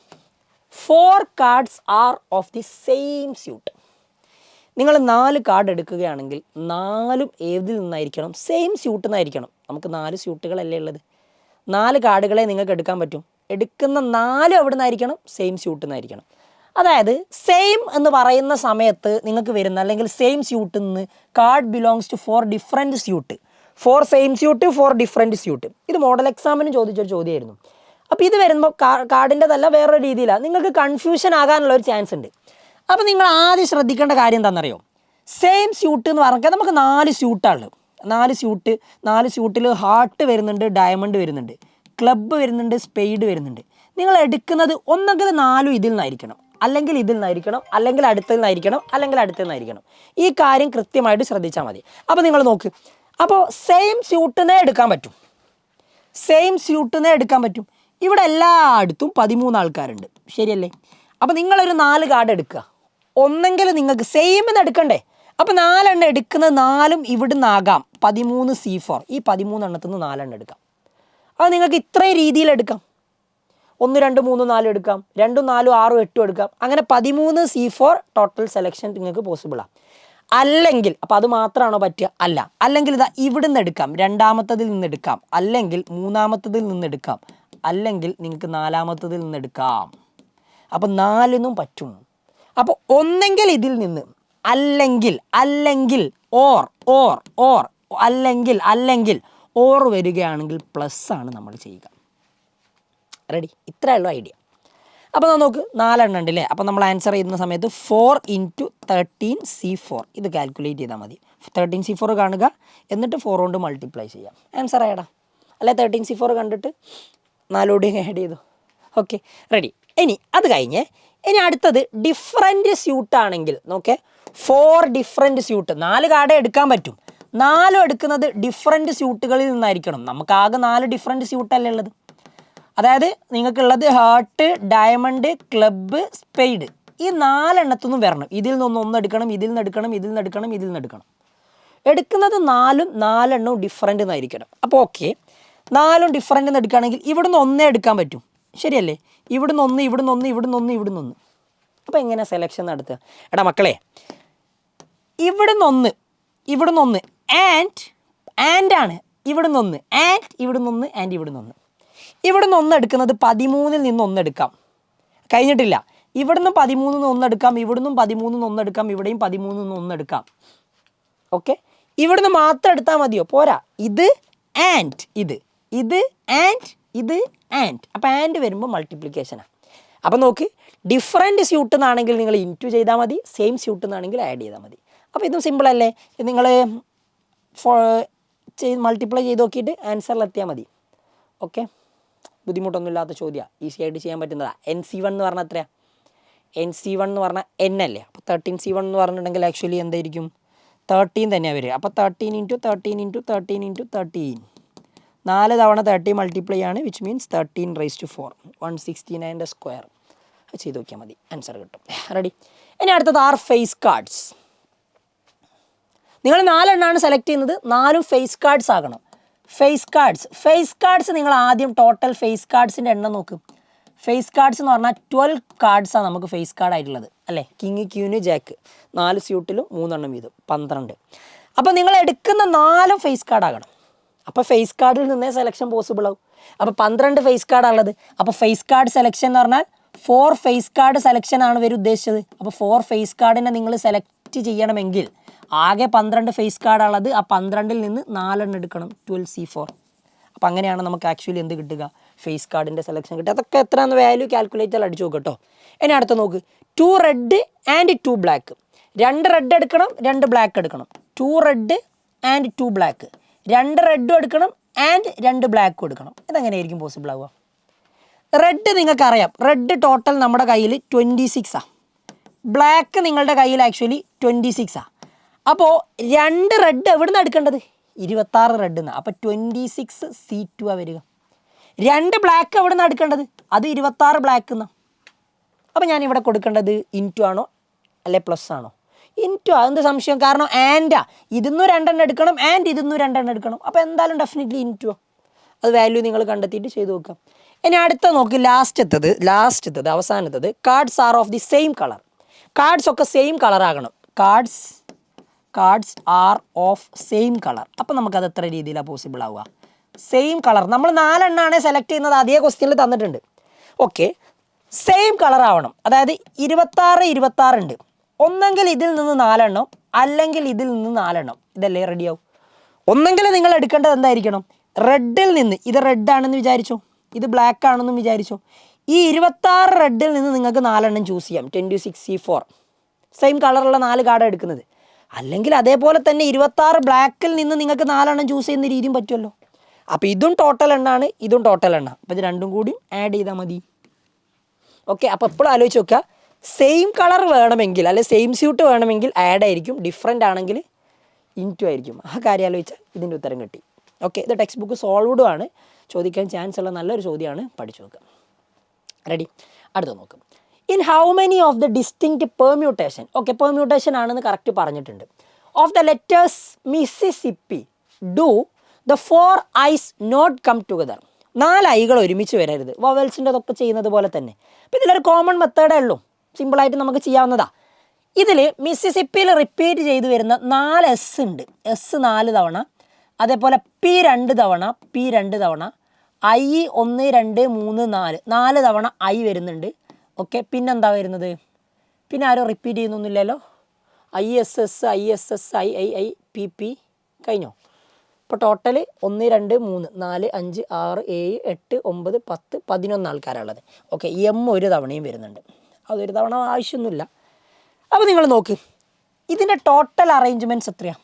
4 cards are of the same suit. നിങ്ങൾ 4 കാർഡ് എടുക്കുകയാണെങ്കിൽ 4ഉം ഏതിൽ നിന്നായിരിക്കണം? സെയിം സ്യൂട്ടിൽ നിന്നായിരിക്കണം. നമുക്ക് 4 സ്യൂട്ടുകളല്ലേ ഉള്ളത്. 4 കാർഡുകളെ നിങ്ങൾക്ക് എടുക്കാൻ പറ്റും. എടുക്കുന്ന 4 എവിടെ നിന്നായിരിക്കണം? സെയിം സ്യൂട്ടിൽ നിന്നായിരിക്കണം. അതായത് സെയിം എന്ന് പറയുന്ന സമയത്ത് നിങ്ങൾക്ക് വരുന്ന അല്ലെങ്കിൽ സെയിം സ്യൂട്ടിൽ നിന്ന് card belongs to 4 different suit, 4 same suit, 4 different suit. ഇത് മോഡൽ എക്സാമിന് ചോദിച്ചൊരു ചോദ്യമായിരുന്നു. അപ്പോൾ ഇത് വരുമ്പോൾ കാർഡിൻ്റെതല്ല, വേറൊരു രീതിയിലാണ്. നിങ്ങൾക്ക് കൺഫ്യൂഷൻ ആകാനുള്ള ഒരു ചാൻസ് ഉണ്ട്. അപ്പോൾ നിങ്ങൾ ആദ്യം ശ്രദ്ധിക്കേണ്ട കാര്യം എന്താണെന്നറിയോ? സെയിം സ്യൂട്ട് എന്ന് പറഞ്ഞാൽ നമുക്ക് 4 സ്യൂട്ടാണ്. 4 സ്യൂട്ടിൽ ഹാർട്ട് വരുന്നുണ്ട്, ഡയമണ്ട് വരുന്നുണ്ട്, ക്ലബ്ബ് വരുന്നുണ്ട്, സ്പെയ്ഡ് വരുന്നുണ്ട്. നിങ്ങൾ എടുക്കുന്നത് ഒന്നെങ്കിൽ 4 ഇതിൽ നിന്നായിരിക്കണം, അല്ലെങ്കിൽ ഇതിൽ നിന്നായിരിക്കണം, അല്ലെങ്കിൽ അടുത്തിൽ നിന്നായിരിക്കണം, അല്ലെങ്കിൽ അടുത്തിൽ നിന്നായിരിക്കണം. ഈ കാര്യം കൃത്യമായിട്ട് ശ്രദ്ധിച്ചാൽ മതി. അപ്പോൾ നിങ്ങൾ നോക്ക്. അപ്പോൾ സെയിം സ്യൂട്ടിനെ എടുക്കാൻ പറ്റും. സെയിം സ്യൂട്ടിനെ എടുക്കാൻ പറ്റും. ഇവിടെ എല്ലായിടത്തും 13 ആൾക്കാരുണ്ട്, ശരിയല്ലേ? അപ്പോൾ നിങ്ങളൊരു 4 കാർഡ് എടുക്കുക. ഒന്നെങ്കിൽ നിങ്ങൾക്ക് സെയിം എന്ന് എടുക്കണ്ടേ? അപ്പോൾ 4 എണ്ണം എടുക്കുന്നത് 4ഉം ഇവിടുന്ന് ആകാം 13C4. ഈ 13 എണ്ണത്തിൽ നിന്ന് 4 എണ്ണം എടുക്കാം. അത് നിങ്ങൾക്ക് ഇത്രയും രീതിയിൽ എടുക്കാം. 1, 2, 3, 4 എടുക്കാം, 2, 4, 6, 8 എടുക്കാം. അങ്ങനെ 13C4 ടോട്ടൽ സെലക്ഷൻ നിങ്ങൾക്ക് പോസിബിളാണ്. അല്ലെങ്കിൽ അപ്പോൾ അത് മാത്രമാണോ പറ്റുക? അല്ല. അല്ലെങ്കിൽ ഇതാ ഇവിടുന്ന് എടുക്കാം, രണ്ടാമത്തതിൽ നിന്ന് എടുക്കാം, അല്ലെങ്കിൽ മൂന്നാമത്തതിൽ നിന്ന് എടുക്കാം, അല്ലെങ്കിൽ നിങ്ങൾക്ക് നാലാമത്തതിൽ നിന്ന് എടുക്കാം. അപ്പോൾ 4നും പറ്റും. അപ്പോൾ ഒന്നെങ്കിൽ ഇതിൽ നിന്ന്, അല്ലെങ്കിൽ ഓർ അല്ലെങ്കിൽ ഓർ വരികയാണെങ്കിൽ പ്ലസ് ആണ് നമ്മൾ ചെയ്യുക. റെഡി? ഇത്രയുള്ള ഐഡിയ. അപ്പോൾ നോക്ക്, 4 എണ്ണം ഉണ്ടല്ലേ. അപ്പോൾ നമ്മൾ ആൻസർ ചെയ്യുന്ന സമയത്ത് 4 × 13C4 ഇത് കാൽക്കുലേറ്റ് ചെയ്താൽ മതി. 13C4 കാണുക, എന്നിട്ട് 4 കൊണ്ട് മൾട്ടിപ്ലൈ ചെയ്യാം. ആൻസർ ആയടാ. അല്ലെ 13C4 കണ്ടിട്ട് 4 കൂടി ആഡ് ചെയ്തു. Okay, ready. അത് കഴിഞ്ഞ് അടുത്തത് ഡിഫറെൻറ്റ് സ്യൂട്ടാണെങ്കിൽ നോക്കേ, 4 ഡിഫറെൻറ്റ് സ്യൂട്ട്. 4 കാർഡേ എടുക്കാൻ പറ്റും. 4 എടുക്കുന്നത് ഡിഫറെൻറ്റ് സ്യൂട്ടുകളിൽ നിന്നായിരിക്കണം. നമുക്ക് ആകെ 4 ഡിഫറെൻറ്റ് സ്യൂട്ടല്ലേ ഉള്ളത്. അതായത് നിങ്ങൾക്കുള്ളത് ഹാർട്ട്, ഡയമണ്ട്, ക്ലബ്ബ്, സ്പെയ്ഡ്. ഈ 4 എണ്ണത്തൊന്നും വരണം. ഇതിൽ നിന്ന് 1 എടുക്കണം, ഇതിൽ നിന്ന് എടുക്കണം, ഇതിൽ നിന്ന് എടുക്കണം, ഇതിൽ നിന്ന് എടുക്കണം. എടുക്കുന്നത് 4ഉം 4 എണ്ണവും ഡിഫറെൻ്റ് എന്നായിരിക്കണം. അപ്പോൾ ഓക്കെ, 4ഉം ഡിഫറെൻ്റ് എന്ന് എടുക്കുകയാണെങ്കിൽ ഇവിടുന്ന് 1 എടുക്കാൻ പറ്റും, ശരിയല്ലേ? ഇവിടുന്ന് 1, ഇവിടുന്ന് 1, ഇവിടുന്ന് 1, ഇവിടുന്ന് 1. അപ്പോൾ എങ്ങനെ സെലക്ഷൻ നടത്തുക? എടാ മക്കളെ, ഇവിടുന്ന് 1, ഇവിടുന്ന് 1 ആൻഡ് ആണ്. ഇവിടുന്ന് 1 ആൻഡ് ഇവിടുന്ന് 1 ആൻഡ് ഇവിടുന്ന് 1. ഇവിടുന്ന് 1 എടുക്കുന്നത് 13-ൽ നിന്ന് 1 എടുക്കാം. കഴിഞ്ഞിട്ടില്ല. ഇവിടുന്ന് 13-ൽ നിന്ന് 1 എടുക്കാം, ഇവിടുന്നും 13-ൽ നിന്ന് 1 എടുക്കാം, ഇവിടെയും 13-ൽ നിന്ന് 1 എടുക്കാം. ഓക്കെ, ഇവിടുന്ന് മാത്രം എടുത്താൽ മതിയോ? പോരാ. ഇത് ആൻഡ് ഇത് ആൻഡ് അപ്പോൾ ആൻഡ് വരുമ്പോൾ മൾട്ടിപ്ലിക്കേഷനാണ്. അപ്പോൾ നോക്ക്, ഡിഫറെൻറ്റ് സ്യൂട്ട് എന്നാണെങ്കിൽ നിങ്ങൾ ഇൻറ്റു ചെയ്താൽ മതി, സെയിം സ്യൂട്ട് എന്നാണെങ്കിൽ ആഡ് ചെയ്താൽ മതി. അപ്പോൾ ഇതും സിമ്പിളല്ലേ? നിങ്ങൾ മൾട്ടിപ്ലൈ ചെയ്ത് നോക്കിയിട്ട് ആൻസറിലെത്തിയാൽ മതി. ഓക്കെ, ബുദ്ധിമുട്ടൊന്നുമില്ലാത്ത ചോദ്യമാണ്, ഈസി ആയിട്ട് ചെയ്യാൻ പറ്റുന്നതാണ്. NC1 എന്ന് പറഞ്ഞാൽ എത്രയാണ്? NC1 എന്ന് പറഞ്ഞാൽ N അല്ലേ? അപ്പോൾ 13C1 എന്ന് പറഞ്ഞിട്ടുണ്ടെങ്കിൽ ആക്ച്വലി എന്തായിരിക്കും? 13 തന്നെയാണ് വരിക. അപ്പോൾ 13 × 13 × 13 × 13 4 തവണ 30 മൾട്ടിപ്ലൈ ആണ്, വിച്ച് മീൻസ് 13⁴, 169 സ്ക്വയർ. ചെയ്ത് നോക്കിയാൽ മതി, ആൻസർ കിട്ടും. റെഡി? അടുത്തത് ആർ ഫേസ് കാർഡ്സ്. നിങ്ങൾ 4 എണ്ണമാണ് സെലക്ട് ചെയ്യുന്നത്. 4ഉം ഫേസ് കാർഡ്സ് ആകണം. ഫേസ് കാർഡ്സ് നിങ്ങൾ ആദ്യം ടോട്ടൽ ഫേസ് കാർഡ്സിൻ്റെ എണ്ണം നോക്കും. ഫേസ് കാർഡ്സ് എന്ന് പറഞ്ഞാൽ 12 കാർഡ്സാണ് നമുക്ക് ഫേസ് കാർഡ് ആയിട്ടുള്ളത്, അല്ലേ? കിങ്, ക്യൂന്, ജാക്ക് 4 സ്യൂട്ടിലും 3 എണ്ണം വീതം 12. അപ്പോൾ നിങ്ങൾ എടുക്കുന്ന 4ഉം ഫേസ് കാർഡ് ആകണം. അപ്പോൾ ഫേസ് കാർഡിൽ നിന്നേ സെലക്ഷൻ പോസിബിൾ ആവും. അപ്പോൾ 12 ഫേസ് കാർഡാണ് ഉള്ളത്. അപ്പോൾ ഫേസ് കാർഡ് സെലക്ഷൻ എന്ന് പറഞ്ഞാൽ 4 ഫേസ് കാർഡ് സെലക്ഷൻ ആണ് ഇവർ ഉദ്ദേശിച്ചത്. അപ്പോൾ 4 ഫേസ് കാർഡിനെ നിങ്ങൾ സെലക്ട് ചെയ്യണമെങ്കിൽ ആകെ 12 ഫേസ് കാർഡുള്ളത്. ആ 12-ൽ നിന്ന് 4 എണ്ണം എടുക്കണം, 12C4. അപ്പോൾ അങ്ങനെയാണ് നമുക്ക് ആക്ച്വലി എന്ത് കിട്ടുക? ഫേസ് കാർഡിൻ്റെ സെലക്ഷൻ കിട്ടുക. അതൊക്കെ എത്രയാണെന്ന് വാല്യൂ കാൽക്കുലേറ്ററിൽ അടിച്ചു നോക്കുക കേട്ടോ. അടുത്ത നോക്ക്, 2 റെഡ് ആൻഡ് 2 ബ്ലാക്ക്. 2 റെഡ് എടുക്കണം, 2 ബ്ലാക്ക് എടുക്കണം. 2 റെഡ് ആൻഡ് 2 ബ്ലാക്ക്. 2 റെഡും എടുക്കണം ആൻഡ് 2 ബ്ലാക്കും എടുക്കണം. ഇതെങ്ങനെയായിരിക്കും പോസിബിൾ ആവുക? റെഡ് നിങ്ങൾക്കറിയാം, റെഡ് ടോട്ടൽ നമ്മുടെ കയ്യിൽ 26 ബ്ലാക്ക് നിങ്ങളുടെ കയ്യിൽ ആക്ച്വലി 26 അപ്പോൾ 2 റെഡ് എവിടെ നിന്ന് എടുക്കേണ്ടത്? 26 റെഡ് എന്ന്. അപ്പോൾ 26C2 വരിക. 2 ബ്ലാക്ക് എവിടെ നിന്ന് എടുക്കേണ്ടത്? അത് 26 ബ്ലാക്ക് എന്നാ. അപ്പോൾ ഞാനിവിടെ കൊടുക്കേണ്ടത് ഇൻറ്റു ആണോ അല്ലെ പ്ലസ് ആണോ? ഇൻറ്റു. അതെന്ത് സംശയം? കാരണം ആൻഡാ, ഇതിന്ന് 2 എടുക്കണം ആൻഡ് ഇതിന്ന് 2 എടുക്കണം. അപ്പോൾ എന്തായാലും ഡെഫിനറ്റ്ലി ഇൻറ്റു. അത് വാല്യൂ നിങ്ങൾ കണ്ടെത്തിയിട്ട് ചെയ്ത് നോക്കാം. ഇനി അടുത്ത നോക്ക്, ലാസ്റ്റത്തത് അവസാനത്തത്. Cards are of the same colour. Cards ഒക്കെ സെയിം കളർ ആകണം. Cards are of same colour. അപ്പം നമുക്കത് എത്ര രീതിയിലാണ് പോസിബിൾ ആവുക? Same colour. നമ്മൾ 4 എണ്ണമാണ് സെലക്ട് ചെയ്യുന്നത്, അതേ ക്വസ്റ്റ്യനിൽ തന്നിട്ടുണ്ട്. ഓക്കെ, സെയിം കളർ ആവണം. അതായത് 26 ഉണ്ട്. ഒന്നെങ്കിൽ ഇതിൽ നിന്ന് 4 എണ്ണം അല്ലെങ്കിൽ ഇതിൽ നിന്ന് 4 എണ്ണം. ഇതല്ലേ റെഡിയാവും. ഒന്നെങ്കിൽ നിങ്ങൾ എടുക്കേണ്ടത് എന്തായിരിക്കണം? റെഡിൽ നിന്ന്, ഇത് റെഡ് ആണെന്ന് വിചാരിച്ചോ, ഇത് ബ്ലാക്ക് ആണെന്നും വിചാരിച്ചോ, ഈ 26 റെഡിൽ നിന്ന് നിങ്ങൾക്ക് 4 എണ്ണം ചൂസ് ചെയ്യാം. 26C4 സെയിം കളറുള്ള 4 കാർഡ് എടുക്കുന്നത്. അല്ലെങ്കിൽ അതേപോലെ തന്നെ 26 ബ്ലാക്കിൽ നിന്ന് നിങ്ങൾക്ക് 4 എണ്ണം ചൂസ് ചെയ്യുന്ന രീതിയും പറ്റുമല്ലോ. അപ്പോൾ ഇതും ടോട്ടൽ എണ്ണാണ്, ഇതും ടോട്ടൽ എണ്ണ. അപ്പോൾ ഇത് രണ്ടും കൂടി ആഡ് ചെയ്താൽ മതി. ഓക്കെ, അപ്പോൾ എപ്പോഴും ആലോചിച്ച് നോക്കുക, സെയിം കളർ വേണമെങ്കിൽ അല്ലെ സെയിം സ്യൂട്ട് വേണമെങ്കിൽ ആഡ് ആയിരിക്കും, ഡിഫറെൻ്റ് ആണെങ്കിൽ ഇൻറ്റു ആയിരിക്കും. ആ കാര്യം ആലോചിച്ചാൽ ഇതിൻ്റെ ഉത്തരം കിട്ടി. ഓക്കെ, ഇത് ടെക്സ്റ്റ് ബുക്ക് സോൾവ്ഡും ആണ്, ചോദിക്കാൻ ചാൻസ് ഉള്ള നല്ലൊരു ചോദ്യമാണ്, പഠിച്ചു നോക്കുക. റെഡി? അടുത്ത നോക്കും. In how many of the distinct permutation. Okay, permutation ആണെന്ന് കറക്റ്റ് പറഞ്ഞിട്ടുണ്ട്. Of the letters Mississippi do the 4 I's not come together. 4 ഐകൾ ഒരുമിച്ച് വരരുത്. വൊവൽസിൻ്റെ അതൊക്കെ ചെയ്യുന്നത് പോലെ തന്നെ. അപ്പോൾ ഇതിലൊരു കോമൺ മെത്തേഡേ ഉള്ളൂ, സിമ്പിളായിട്ട് നമുക്ക് ചെയ്യാവുന്നതാണ്. ഇതിൽ മിസിസിപ്പിയിൽ റിപ്പീറ്റ് ചെയ്ത് വരുന്ന 4 എസ് ഉണ്ട്. എസ് 4 തവണ, അതേപോലെ പി 2 തവണ, ഐ 1 2 3 4 തവണ ഐ വരുന്നുണ്ട്. ഓക്കെ, പിന്നെന്താ വരുന്നത്? പിന്നെ ആരും റിപ്പീറ്റ് ചെയ്യുന്നൊന്നുമില്ലല്ലോ. ISS I PP കഴിഞ്ഞോ? ഇപ്പോൾ ടോട്ടൽ 1 2 3 4 5 6 7 8 9 10 11 ആൾക്കാരുള്ളത്. ഓക്കെ, എം ഒരു തവണയും വരുന്നുണ്ട്. അതൊരു തവണ ആവശ്യമൊന്നുമില്ല. അപ്പോൾ നിങ്ങൾ നോക്ക്, ഇതിൻ്റെ ടോട്ടൽ അറേഞ്ച്മെൻറ്റ്സ് എത്രയാണ്?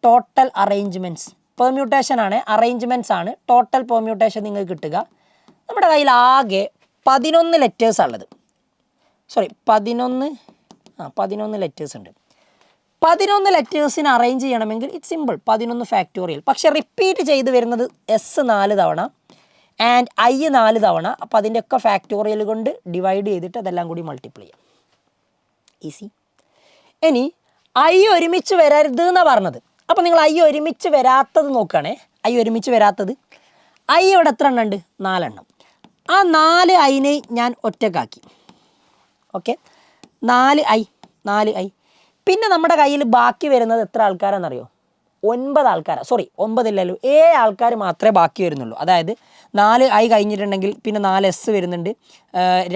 ടോട്ടൽ അറേഞ്ച്മെൻറ്റ്സ് പെർമ്യൂട്ടേഷൻ ആണ്, അറേഞ്ച്മെൻറ്റ്സ് ആണ്. ടോട്ടൽ പെർമ്യൂട്ടേഷൻ നിങ്ങൾക്ക് കിട്ടുക. നമ്മുടെ കയ്യിൽ ആകെ 11 ലെറ്റേഴ്സാണ് ഉള്ളത്. 11 ലെറ്റേഴ്സ് ഉണ്ട്. 11 ലെറ്റേഴ്സിന് അറേഞ്ച് ചെയ്യണമെങ്കിൽ ഇറ്റ്സ് സിമ്പിൾ, 11 ഫാക്ടോറിയൽ. പക്ഷേ റിപ്പീറ്റ് ചെയ്ത് വരുന്നത് എസ് 4 തവണ ആൻഡ് ഐ 4 തവണ. അപ്പോൾ അതിൻ്റെയൊക്കെ ഫാക്ടോറിയൽ കൊണ്ട് ഡിവൈഡ് ചെയ്തിട്ട് അതെല്ലാം കൂടി മൾട്ടിപ്ലൈ ചെയ്യാം. ഈസി. ഇനി ഐ ഒരുമിച്ച് വരരുത് എന്നാണ് പറഞ്ഞത്. അപ്പോൾ നിങ്ങൾ ഐ ഒരുമിച്ച് വരാത്തത് നോക്കുകയാണേ. ഐ ഒരുമിച്ച് വരാത്തത്, ഐ ഇവിടെ എത്ര എണ്ണം ഉണ്ട്? 4 എണ്ണം. ആ 4 ഐനെ ഞാൻ ഒറ്റക്കാക്കി. Okay, 4 I. പിന്നെ നമ്മുടെ കയ്യിൽ ബാക്കി വരുന്നത് എത്ര ആൾക്കാരാണെന്നറിയോ? 9 ആൾക്കാരാണ്. 9 ഇല്ലല്ലോ, 7 ആൾക്കാർ മാത്രമേ ബാക്കി വരുന്നുള്ളൂ. അതായത് 4 ഐ കഴിഞ്ഞിട്ടുണ്ടെങ്കിൽ പിന്നെ 4 എസ് വരുന്നുണ്ട്,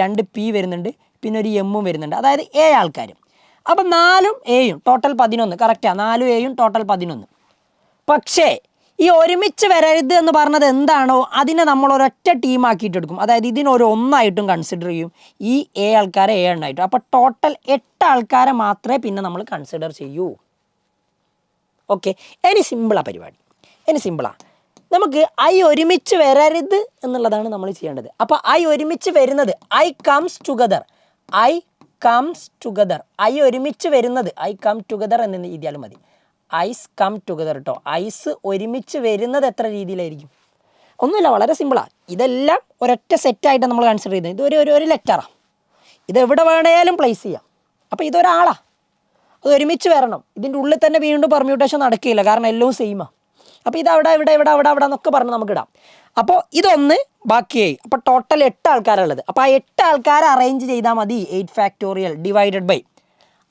2 പി വരുന്നുണ്ട്, പിന്നെ ഒരു എമ്മും വരുന്നുണ്ട്. അതായത് 7 ആൾക്കാർ. അപ്പം 4ഉം 7ഉം ടോട്ടൽ 11. കറക്റ്റാണ്, 4ഉം 7ഉം ടോട്ടൽ 11. പക്ഷേ ഈ ഒരുമിച്ച് വരരുത് എന്ന് പറഞ്ഞത് എന്താണോ അതിനെ നമ്മൾ ഒരൊറ്റ ടീമാക്കിയിട്ട് എടുക്കും. അതായത് ഇതിനൊരു 1 ആയിട്ടും കൺസിഡർ ചെയ്യും, ഈ 7 ആൾക്കാരെ 7 എണ്ണമായിട്ടും. അപ്പോൾ ടോട്ടൽ 8 ആൾക്കാരെ മാത്രമേ പിന്നെ നമ്മൾ കൺസിഡർ ചെയ്യൂ. ഓക്കെ, ഇനി സിമ്പിളാണ് പരിപാടി. നമുക്ക് ഐ ഒരുമിച്ച് വരരുത് എന്നുള്ളതാണ് നമ്മൾ ചെയ്യേണ്ടത്. അപ്പോൾ ഐ ഒരുമിച്ച് വരുന്നത്, ഐ കംസ് ടുഗദർ. ഐ ഒരുമിച്ച് വരുന്നത്, ഐ കം ടുഗദർ എന്ന് എഴുതിയാലും മതി. ഐസ് കം ടുഗദർ കേട്ടോ. ഐസ് ഒരുമിച്ച് വരുന്നത് എത്ര രീതിയിലായിരിക്കും? ഒന്നുമില്ല, വളരെ സിമ്പിളാണ്. ഇതെല്ലാം ഒരൊറ്റ സെറ്റായിട്ട് നമ്മൾ കൺസിഡർ ചെയ്യുന്നത്. ഇതൊരു ഒരു ലെറ്ററാണ്. ഇത് എവിടെ വേണേലും പ്ലേസ് ചെയ്യാം. അപ്പോൾ ഇതൊരാളാണ്, അത് ഒരുമിച്ച് വരണം. ഇതിൻ്റെ ഉള്ളിൽ തന്നെ വീണ്ടും പെർമ്യൂട്ടേഷൻ നടക്കില്ല, കാരണം എല്ലാം സെയിമാണ്. അപ്പോൾ ഇത് അവിടെ എന്നൊക്കെ പറഞ്ഞ് നമുക്കിടാം. അപ്പോൾ ഇതൊന്ന് ബാക്കിയായി. അപ്പോൾ ടോട്ടൽ 8 ആൾക്കാരുള്ളത്. അപ്പോൾ ആ 8 ആൾക്കാരെ അറേഞ്ച് ചെയ്താൽ മതി 8 ഫാക്ടോറിയൽ ഡിവൈഡഡ് ബൈ.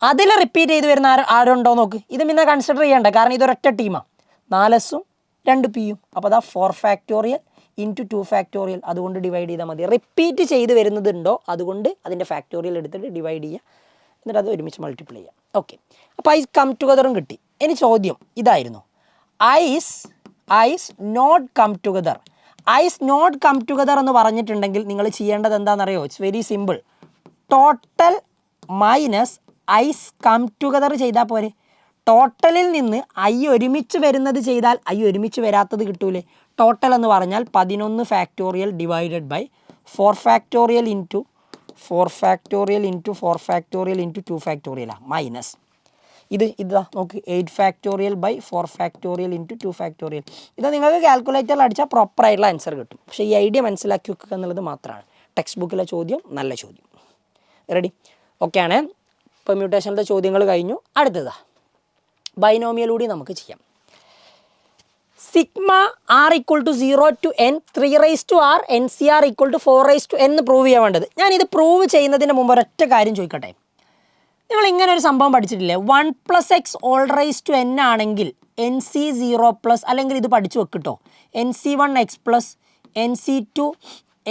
അതിൽ റിപ്പീറ്റ് ചെയ്ത് വരുന്ന ആരുണ്ടോ നോക്ക്. ഇത് പിന്നെ കൺസിഡർ ചെയ്യേണ്ട, കാരണം ഇതൊരൊറ്റ ടീമാണ്. 4 എസും 2 പിയും. അപ്പോൾ അതാ 4 ഫാക്ടോറിയൽ ഇൻറ്റു 2 ഫാക്ടോറിയൽ, അതുകൊണ്ട് ഡിവൈഡ് ചെയ്താൽ മതി. റിപ്പീറ്റ് ചെയ്ത് വരുന്നതുണ്ടോ അതുകൊണ്ട് അതിൻ്റെ ഫാക്ടോറിയൽ എടുത്തിട്ട് ഡിവൈഡ് ചെയ്യുക, എന്നിട്ട് അത് ഒരുമിച്ച് മൾട്ടിപ്ലൈ ചെയ്യുക. ഓക്കെ, അപ്പോൾ ഐസ് കം ടുഗദറും കിട്ടി. ഇനി ചോദ്യം ഇതായിരുന്നു, I's not come together. I's not come together എന്ന് പറഞ്ഞിട്ടുണ്ടെങ്കിൽ നിങ്ങൾ ചെയ്യേണ്ടത് എന്താണെന്നറിയോ? It's very simple. Total minus I's come together ചെയ്താൽ പോരെ. ടോട്ടലിൽ നിന്ന് ഐ ഒരുമിച്ച് വരുന്നത് ചെയ്താൽ ഐ ഒരുമിച്ച് വരാത്തത് കിട്ടൂലേ? ടോട്ടൽ എന്ന് പറഞ്ഞാൽ 11 factorial divided by 4 factorial into 4 factorial into 4 factorial into 2 ഫാക്ടോറിയലാണ് മൈനസ്. ഇതാ നോക്ക് 8 factorial by 4 factorial into 2 factorial. ഇത് നിങ്ങൾക്ക് കാൽക്കുലേറ്ററിൽ അടിച്ചാൽ പ്രോപ്പറായിട്ടുള്ള ആൻസർ കിട്ടും. പക്ഷേ ഈ ഐഡിയ മനസ്സിലാക്കി വെക്കുക എന്നുള്ളത് മാത്രമാണ്. ടെക്സ്റ്റ് ബുക്കിലെ ചോദ്യം നല്ല ചോദ്യം. റെഡി? ഓക്കെ ആണ്. പെർമ്യൂട്ടേഷനിലെ ചോദ്യങ്ങൾ കഴിഞ്ഞു. അടുത്തതാ ബൈനോമിയൽ കൂടി നമുക്ക് ചെയ്യാം. Sigma R equal to 0 to n 3r NCR equal to 4n എന്ന് പ്രൂവ് ചെയ്യാൻ വേണ്ടത്. ഞാനിത് പ്രൂവ് ചെയ്യുന്നതിന് മുമ്പ് ഒരൊറ്റ കാര്യം ചോദിക്കട്ടെ. നിങ്ങൾ ഇങ്ങനെ ഒരു സംഭവം പഠിച്ചിട്ടില്ലേ? 1 + x all raise to n ആണെങ്കിൽ NC0 + അല്ലെങ്കിൽ ഇത് പഠിച്ചു വെക്കിട്ടോ, NC1x + NC2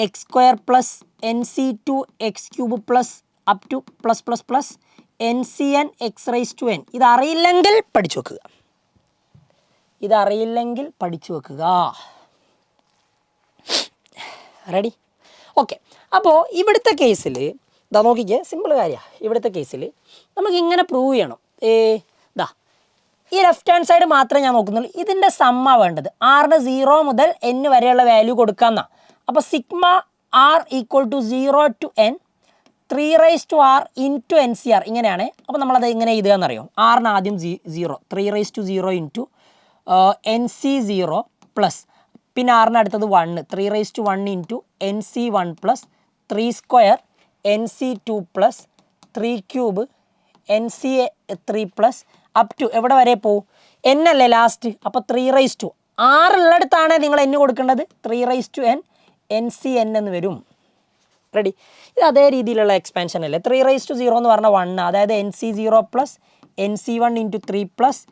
x² + NC2 x³ + up to +++ NCn x⁻n. ഇതറിയില്ലെങ്കിൽ പഠിച്ചു വെക്കുക. ഇതറിയില്ലെങ്കിൽ പഠിച്ചു വെക്കുക. റെഡി? ഓക്കെ. അപ്പോൾ ഇവിടുത്തെ കേസിൽ ഇതാ നോക്കിക്കേ, സിമ്പിൾ കാര്യമാണ്. ഇവിടുത്തെ കേസിൽ നമുക്ക് ഇങ്ങനെ പ്രൂവ് ചെയ്യണം. ഇതാ ഈ ലെഫ്റ്റ് ഹാൻഡ് സൈഡ് മാത്രമേ ഞാൻ നോക്കുന്നുള്ളൂ. ഇതിൻ്റെ സമ്മ വേണ്ടത്. ആറിന് 0 മുതൽ n വരെയുള്ള വാല്യൂ കൊടുക്കാമെന്നാണ്. അപ്പോൾ sigma R equal to 0 to n 3r into NCR ഇങ്ങനെയാണ്. അപ്പോൾ നമ്മളത് എങ്ങനെ എഴുതുക എന്നറിയോ? ആറിന് ആദ്യം 0, 3/0 ഇൻറ്റു NC0 പ്ലസ് പിന്നെ ആറിന് അടുത്തത് 1, 3/1 into NC1 plus 3² NC2 plus 3³ NC3 plus up to എവിടെ വരെ പോവും? n അല്ലേ ലാസ്റ്റ്. അപ്പോൾ 3 ഉള്ളിടത്താണ് നിങ്ങൾ n കൊടുക്കേണ്ടത്. 3n NCn എന്ന് വരും. റെഡി? ഇത് അതേ രീതിയിലുള്ള എക്സ്പാൻഷൻ അല്ലേ. 3/0 എന്ന് പറഞ്ഞാൽ 1, അതായത് NC0 plus NC1 into 3 plus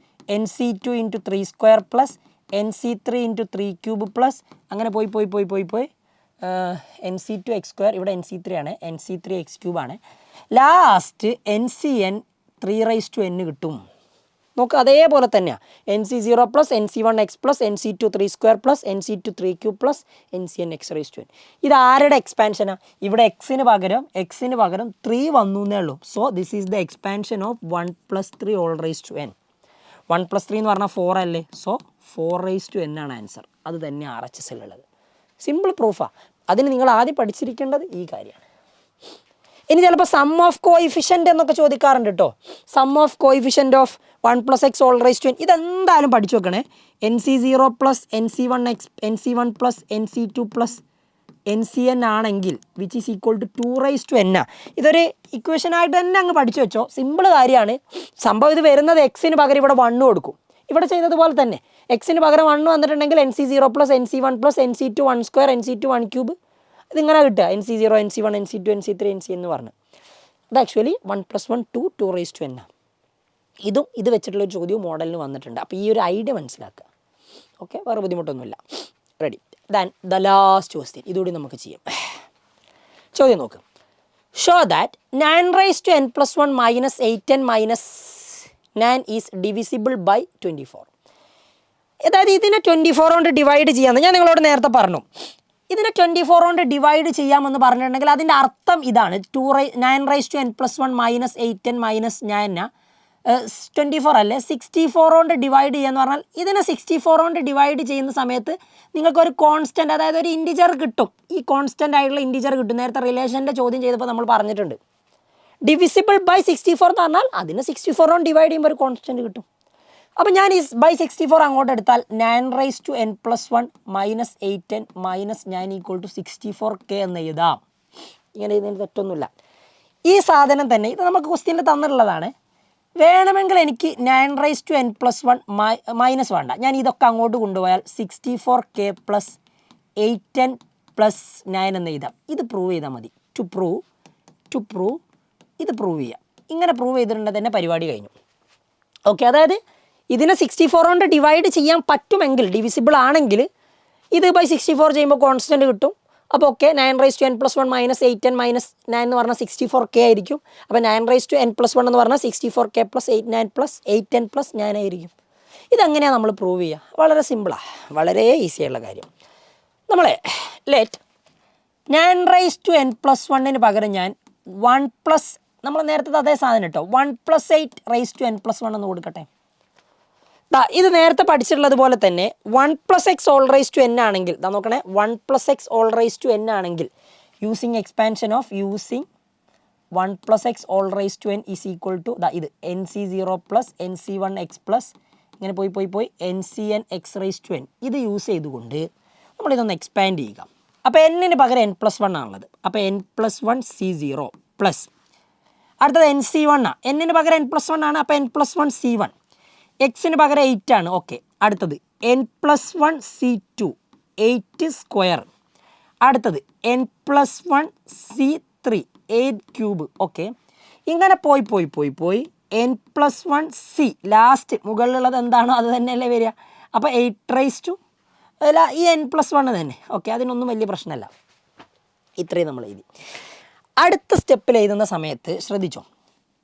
NC2 into 3² plus NC3 into 3³ plus അങ്ങനെ പോയി NC2 x², ഇവിടെ NC3 ആണ്, NC3 x³ ആണ്. ലാസ്റ്റ് NCn 3n കിട്ടും. നോക്ക് അതേപോലെ തന്നെയാണ്. NC0 plus NC1x plus NC2 3² plus NC2 3³ plus NCn x⁻n. ഇത് ആരുടെ എക്സ്പാൻഷനാണ്? ഇവിടെ എക്സിന് പകരം 3 വന്നു എന്നേ ഉള്ളൂ. So this is the expansion of 1 + 3 all raise to n. 1 + 3 എന്ന് പറഞ്ഞാൽ 4 അല്ലേ. സോ 4n ആണ് ആൻസർ. അത് തന്നെ RHSലുള്ളത്. സിമ്പിൾ പ്രൂഫാണ്. അതിന് നിങ്ങൾ ആദ്യം പഠിച്ചിരിക്കേണ്ടത് ഈ കാര്യമാണ്. ഇനി ചിലപ്പോൾ സം ഓഫ് കോയിഫിഷ്യൻ്റ് എന്നൊക്കെ ചോദിക്കാറുണ്ട് കേട്ടോ. Sum of coefficient of 1 + x all raise to n ഇതെന്തായാലും പഠിച്ചു വെക്കണേ. NC0 plus NC1 plus NC2 plus NCn ആണെങ്കിൽ which is equal to 2n. ഇതൊരു ഇക്വേഷനായിട്ട് തന്നെ അങ്ങ് പഠിച്ചു വെച്ചോ. സിമ്പിൾ കാര്യമാണ്. സംഭവം ഇത് വരുന്നത് എക്സിന് പകരം ഇവിടെ 1 കൊടുക്കും. ഇവിടെ ചെയ്തതുപോലെ തന്നെ എക്സിന് പകരം 1 വന്നിട്ടുണ്ടെങ്കിൽ NC0 plus NC1 plus NC2 1² NC2 1³ ഇതിങ്ങനെ കിട്ടുക. NC0 NC1 NC2 NC3 NC എന്ന് പറഞ്ഞ് അത് ആക്ച്വലി 1 + 1 2/n. ഇത് വെച്ചിട്ടുള്ളൊരു ചോദ്യവും മോഡലിന് വന്നിട്ടുണ്ട്. അപ്പോൾ ഈ ഒരു ഐഡിയ മനസ്സിലാക്കുക. ഓക്കെ, വേറെ ബുദ്ധിമുട്ടൊന്നുമില്ല. Ready? Than the last question ഇതുകൂടി നമുക്ക് ചെയ്യാം. ചോദ്യം നോക്ക്. Show that 9n + 1 - 8n - 9 is divisible by 24. അതായത് ഇതിനെ 24 കൊണ്ട് ഡിവൈഡ് ചെയ്യാമെന്ന് ഞാൻ നിങ്ങളോട് നേരത്തെ പറഞ്ഞു. ഇതിനെ 24 കൊണ്ട് ഡിവൈഡ് ചെയ്യാമെന്ന് പറഞ്ഞിട്ടുണ്ടെങ്കിൽ അതിൻ്റെ അർത്ഥം ഇതാണ്. 9n + 1 - 8n - 9 24 അല്ലേ. 64 കൊണ്ട് ഡിവൈഡ് ചെയ്യാന്ന് പറഞ്ഞാൽ ഇതിനെ 64 കൊണ്ട് ഡിവൈഡ് ചെയ്യുന്ന സമയത്ത് നിങ്ങൾക്കൊരു കോൺസ്റ്റൻറ്റ്, അതായത് ഒരു ഇൻറ്റിജർ കിട്ടും. ഈ കോൺസ്റ്റൻ്റ് ആയിട്ടുള്ള ഇൻറ്റിജർ കിട്ടും. നേരത്തെ റിലേഷൻ്റെ ചോദ്യം ചെയ്തപ്പോൾ നമ്മൾ പറഞ്ഞിട്ടുണ്ട്. ഡിവിസിബിൾ ബൈ 64 എന്ന് പറഞ്ഞാൽ അതിന് 64 കൊണ്ട് ഡിവൈഡ് ചെയ്യുമ്പോൾ ഒരു കോൺസ്റ്റൻറ്റ് കിട്ടും. അപ്പോൾ ഞാൻ ഈ ബൈ 64 അങ്ങോട്ട് എടുത്താൽ 9n + 1 - 8n - 9 equal to 64k എന്ന് എഴുതാം. ഇങ്ങനെ എഴുതുന്നതിന് തെറ്റൊന്നുമില്ല. ഈ സാധനം തന്നെ ഇത് നമുക്ക് ക്വസ്റ്റ്യനിൽ തന്നിട്ടുള്ളതാണ്. വേണമെങ്കിൽ എനിക്ക് 9n + 1 മൈനസ് വേണ്ട, ഞാൻ ഇതൊക്കെ അങ്ങോട്ട് കൊണ്ടുപോയാൽ 64k + 8n + 9 എന്ന് എഴുതാം. ഇത് പ്രൂവ് ചെയ്താൽ മതി. ടു പ്രൂവ് ഇത് പ്രൂവ് ചെയ്യാം. ഇങ്ങനെ പ്രൂവ് ചെയ്തിട്ടുണ്ടെങ്കിൽ തന്നെ പരിപാടി കഴിഞ്ഞു. ഓക്കെ, അതായത് ഇതിനെ 64 കൊണ്ട് ഡിവൈഡ് ചെയ്യാൻ പറ്റുമെങ്കിൽ, ഡിവിസിബിൾ ആണെങ്കിൽ ഇത് ബൈ 64 ചെയ്യുമ്പോൾ കോൺസ്റ്റൻറ്റ് കിട്ടും. അപ്പോൾ ഓക്കെ, 9n + 1 - 8n - 9 എന്ന് പറഞ്ഞാൽ 64k ആയിരിക്കും. അപ്പോൾ 9n + 1 എന്ന് പറഞ്ഞാൽ 64k + 8n + 8n + 9 ആയിരിക്കും. ഇതെങ്ങനെയാണ് നമ്മൾ പ്രൂവ് ചെയ്യുക? വളരെ സിമ്പിളാണ്, വളരെ ഈസിയായുള്ള കാര്യം. നമ്മളെ ലെറ്റ് 9n + 1 പകരം ഞാൻ 1 നമ്മൾ നേരത്തെ അതേ സാധനം കേട്ടോ 1 + 8n + 1 എന്ന് കൊടുക്കട്ടെ. ഇത് നേരത്തെ പഠിച്ചിട്ടുള്ളത് പോലെ തന്നെ 1 + x all raise to n ആണെങ്കിൽ നോക്കണേ, 1 + x all raise to n ആണെങ്കിൽ using expansion of 1 plus X all raise to N is equal to ഇത് NC0 plus NC1 X plus ഇങ്ങനെ പോയി NCn X raise to N. ഇത് യൂസ് ചെയ്തുകൊണ്ട് നമ്മളിതൊന്ന് എക്സ്പാൻഡ് ചെയ്യുക. അപ്പോൾ എന്നിന് പകരം n+1 ആണുള്ളത്. അപ്പോൾ n+1 C0 പ്ലസ് അടുത്തത് NC1 ആണ്. എന്നിന് പകരം n+1 ആണ്. അപ്പോൾ n+1 C1. എക്സിന് പകരം 8 ആണ്. ഓക്കെ. അടുത്തത് n+1 C2 8 സ്ക്വയർ. അടുത്തത് n+1 C3 8 ക്യൂബ്. ഓക്കെ. ഇങ്ങനെ പോയി n+1 C ലാസ്റ്റ് മുകളിലുള്ളത് എന്താണോ അത് തന്നെയല്ലേ വരിക. അപ്പോൾ 8 റൈസ് ടു അല്ല ഈ n+1 തന്നെ. ഓക്കെ. അതിനൊന്നും വലിയ പ്രശ്നമല്ല. ഇത്രയും നമ്മൾ എഴുതി. അടുത്ത സ്റ്റെപ്പിൽ എഴുതുന്ന സമയത്ത് ശ്രദ്ധിച്ചോ,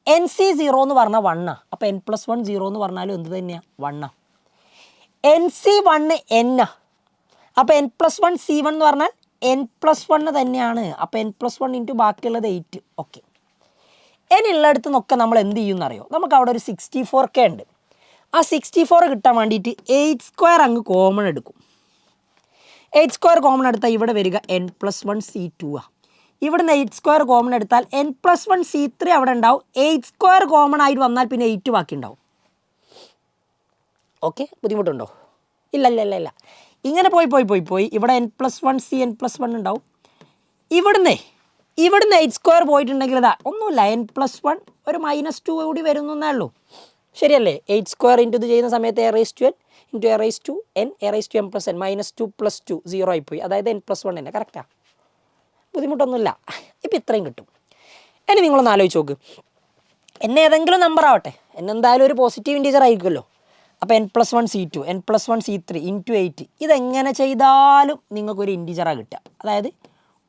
NC0 എന്ന് പറഞ്ഞാൽ 1 അപ്പോൾ n+1 0 എന്ന് പറഞ്ഞാലും എന്ത് തന്നെയാണ് 1. NC1 n അപ്പോൾ n+1 C1 എന്ന് പറഞ്ഞാൽ n+1 തന്നെയാണ്. അപ്പോൾ n+1 ഇൻറ്റു ബാക്കിയുള്ളത് 8. ഓക്കെ. ഇനിയുള്ളിടത്ത് നിന്നൊക്കെ നമ്മൾ എന്ത് ചെയ്യുമെന്നറിയോ, നമുക്ക് അവിടെ ഒരു 64K ഉണ്ട്. ആ 64 കിട്ടാൻ വേണ്ടിയിട്ട് 8² അങ്ങ് കോമൺ എടുക്കും. 8² കോമൺ എടുത്താൽ ഇവിടെ വരിക n+1 C2 ആണ്. ഇവിടുന്ന് 8² കോമൺ എടുത്താൽ n+1 C3 അവിടെ ഉണ്ടാവും. 8² കോമൺ ആയിട്ട് വന്നാൽ പിന്നെ 8 ബാക്കി ഉണ്ടാവും. ഓക്കെ. ബുദ്ധിമുട്ടുണ്ടോ? ഇല്ല. ഇങ്ങനെ പോയി ഇവിടെ n+1 C n+1 ഉണ്ടാവും. ഇവിടുന്ന് 8² പോയിട്ടുണ്ടെങ്കിൽ ഇതാ ഒന്നുമില്ല, n+1 ഒരു -2 കൂടി വരുന്നേ ഉള്ളൂ. ശരിയല്ലേ? 8² ഇൻറ്റു ഇത് ചെയ്യുന്ന സമയത്ത് a raise to n into a raise to n a raise to m+n -2 + 2 0 ആയിപ്പോയി. അതായത് n+1 തന്നെ. കറക്റ്റാണ്. ബുദ്ധിമുട്ടൊന്നുമില്ല. ഇപ്പം ഇത്രയും കിട്ടും. ഇനി നിങ്ങളൊന്ന് ആലോചിച്ച് നോക്ക്, എന്നെ ഏതെങ്കിലും നമ്പർ ആവട്ടെ, എന്നെന്തായാലും ഒരു പോസിറ്റീവ് ഇൻറ്റീജർ ആയിരിക്കുമല്ലോ. അപ്പോൾ n+1 C2 n+1 C3 into 8 ഇതെങ്ങനെ ചെയ്താലും നിങ്ങൾക്കൊരു ഇൻറ്റീജറാണ് കിട്ടുക. അതായത്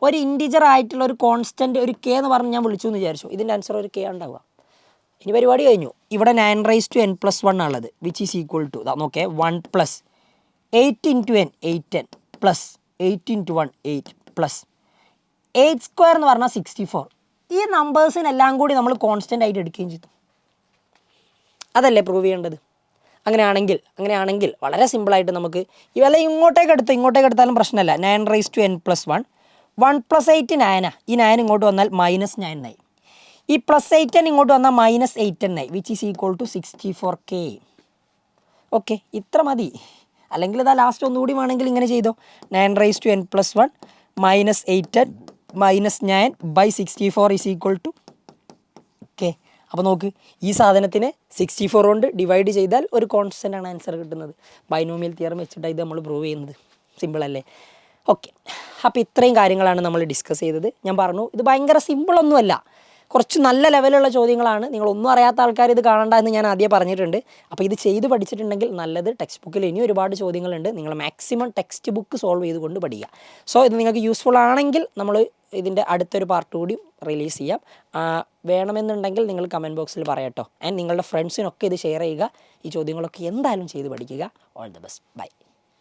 ഒരു ഇൻറ്റീജർ ആയിട്ടുള്ള ഒരു കോൺസ്റ്റൻറ്റ് ഒരു K എന്ന് പറഞ്ഞ് ഞാൻ വിളിച്ചു എന്ന് വിചാരിച്ചു. ഇതിൻ്റെ ആൻസർ ഒരു K ഉണ്ടാവുക. ഇനി പരിപാടി കഴിഞ്ഞു. ഇവിടെ 9 റൈസ് ടു n+1 ഉള്ളത് വിച്ച് ഈസ് ഈക്വൽ ടു നോക്കേ 1 plus 8 into n 8n plus 8 into 1 8 plus 8² എന്ന് പറഞ്ഞാൽ 64. ഈ നമ്പേഴ്സിനെല്ലാം കൂടി നമ്മൾ കോൺസ്റ്റൻ്റ് ആയിട്ട് എടുക്കുകയും ചെയ്തു. അതല്ലേ പ്രൂവ് ചെയ്യേണ്ടത്. അങ്ങനെയാണെങ്കിൽ വളരെ സിമ്പിളായിട്ട് നമുക്ക് ഇവല്ല ഇങ്ങോട്ടേക്ക് എടുത്താലും പ്രശ്നമല്ല. 9 റൈസ് ടു n+1 1 + 8 9. ഈ 9 ഇങ്ങോട്ട് വന്നാൽ -9 ആയി. ഈ +8n ഇങ്ങോട്ട് വന്നാൽ -8n ആയി which is equal to 64K. ഓക്കെ. ഇത്ര മതി. അല്ലെങ്കിൽ ഇതാ ലാസ്റ്റ് ഒന്നുകൂടി വേണമെങ്കിൽ ഇങ്ങനെ ചെയ്തോ. 9 raise to n+1 -8n -9/64 is equal to K. അപ്പോൾ നോക്ക്, ഈ സാധനത്തിന് 64 കൊണ്ട് ഡിവൈഡ് ചെയ്താൽ ഒരു കോൺസ്റ്റൻ്റ് ആണ് ആൻസർ കിട്ടുന്നത്. ബൈനോമിയൽ തിയറം വെച്ചിട്ടാണ് ഇത് നമ്മൾ പ്രൂവ് ചെയ്യുന്നത്. സിമ്പിളല്ലേ? ഓക്കെ. അപ്പോൾ ഇത്രയും കാര്യങ്ങളാണ് നമ്മൾ ഡിസ്കസ് ചെയ്തത്. ഞാൻ പറഞ്ഞു ഇത് ഭയങ്കര സിമ്പിളൊന്നുമല്ല, കുറച്ച് നല്ല ലെവലുള്ള ചോദ്യങ്ങളാണ്. നിങ്ങളൊന്നും അറിയാത്ത ആൾക്കാർ ഇത് കാണണ്ട എന്ന് ഞാൻ ആദ്യം പറഞ്ഞിട്ടുണ്ട്. അപ്പോൾ ഇത് ചെയ്ത് പഠിച്ചിട്ടുണ്ടെങ്കിൽ നല്ലത്. ടെക്സ്റ്റ് ബുക്കിൽ ഇനി ഒരുപാട് ചോദ്യങ്ങളുണ്ട്. നിങ്ങൾ മാക്സിമം ടെക്സ്റ്റ് ബുക്ക് സോൾവ് ചെയ്തുകൊണ്ട് പഠിക്കുക. സോ ഇത് നിങ്ങൾക്ക് യൂസ്ഫുൾ ആണെങ്കിൽ നമ്മൾ ഇതിൻ്റെ അടുത്തൊരു പാർട്ട് കൂടി റിലീസ് ചെയ്യാം. വേണമെന്നുണ്ടെങ്കിൽ നിങ്ങൾ കമൻറ്റ് ബോക്സിൽ പറയട്ടോ. ആൻഡ് നിങ്ങളുടെ ഫ്രണ്ട്സിനൊക്കെ ഇത് ഷെയർ ചെയ്യുക. ഈ ചോദ്യങ്ങളൊക്കെ എന്തായാലും ചെയ്ത് പഠിക്കുക. All the best. ബൈ.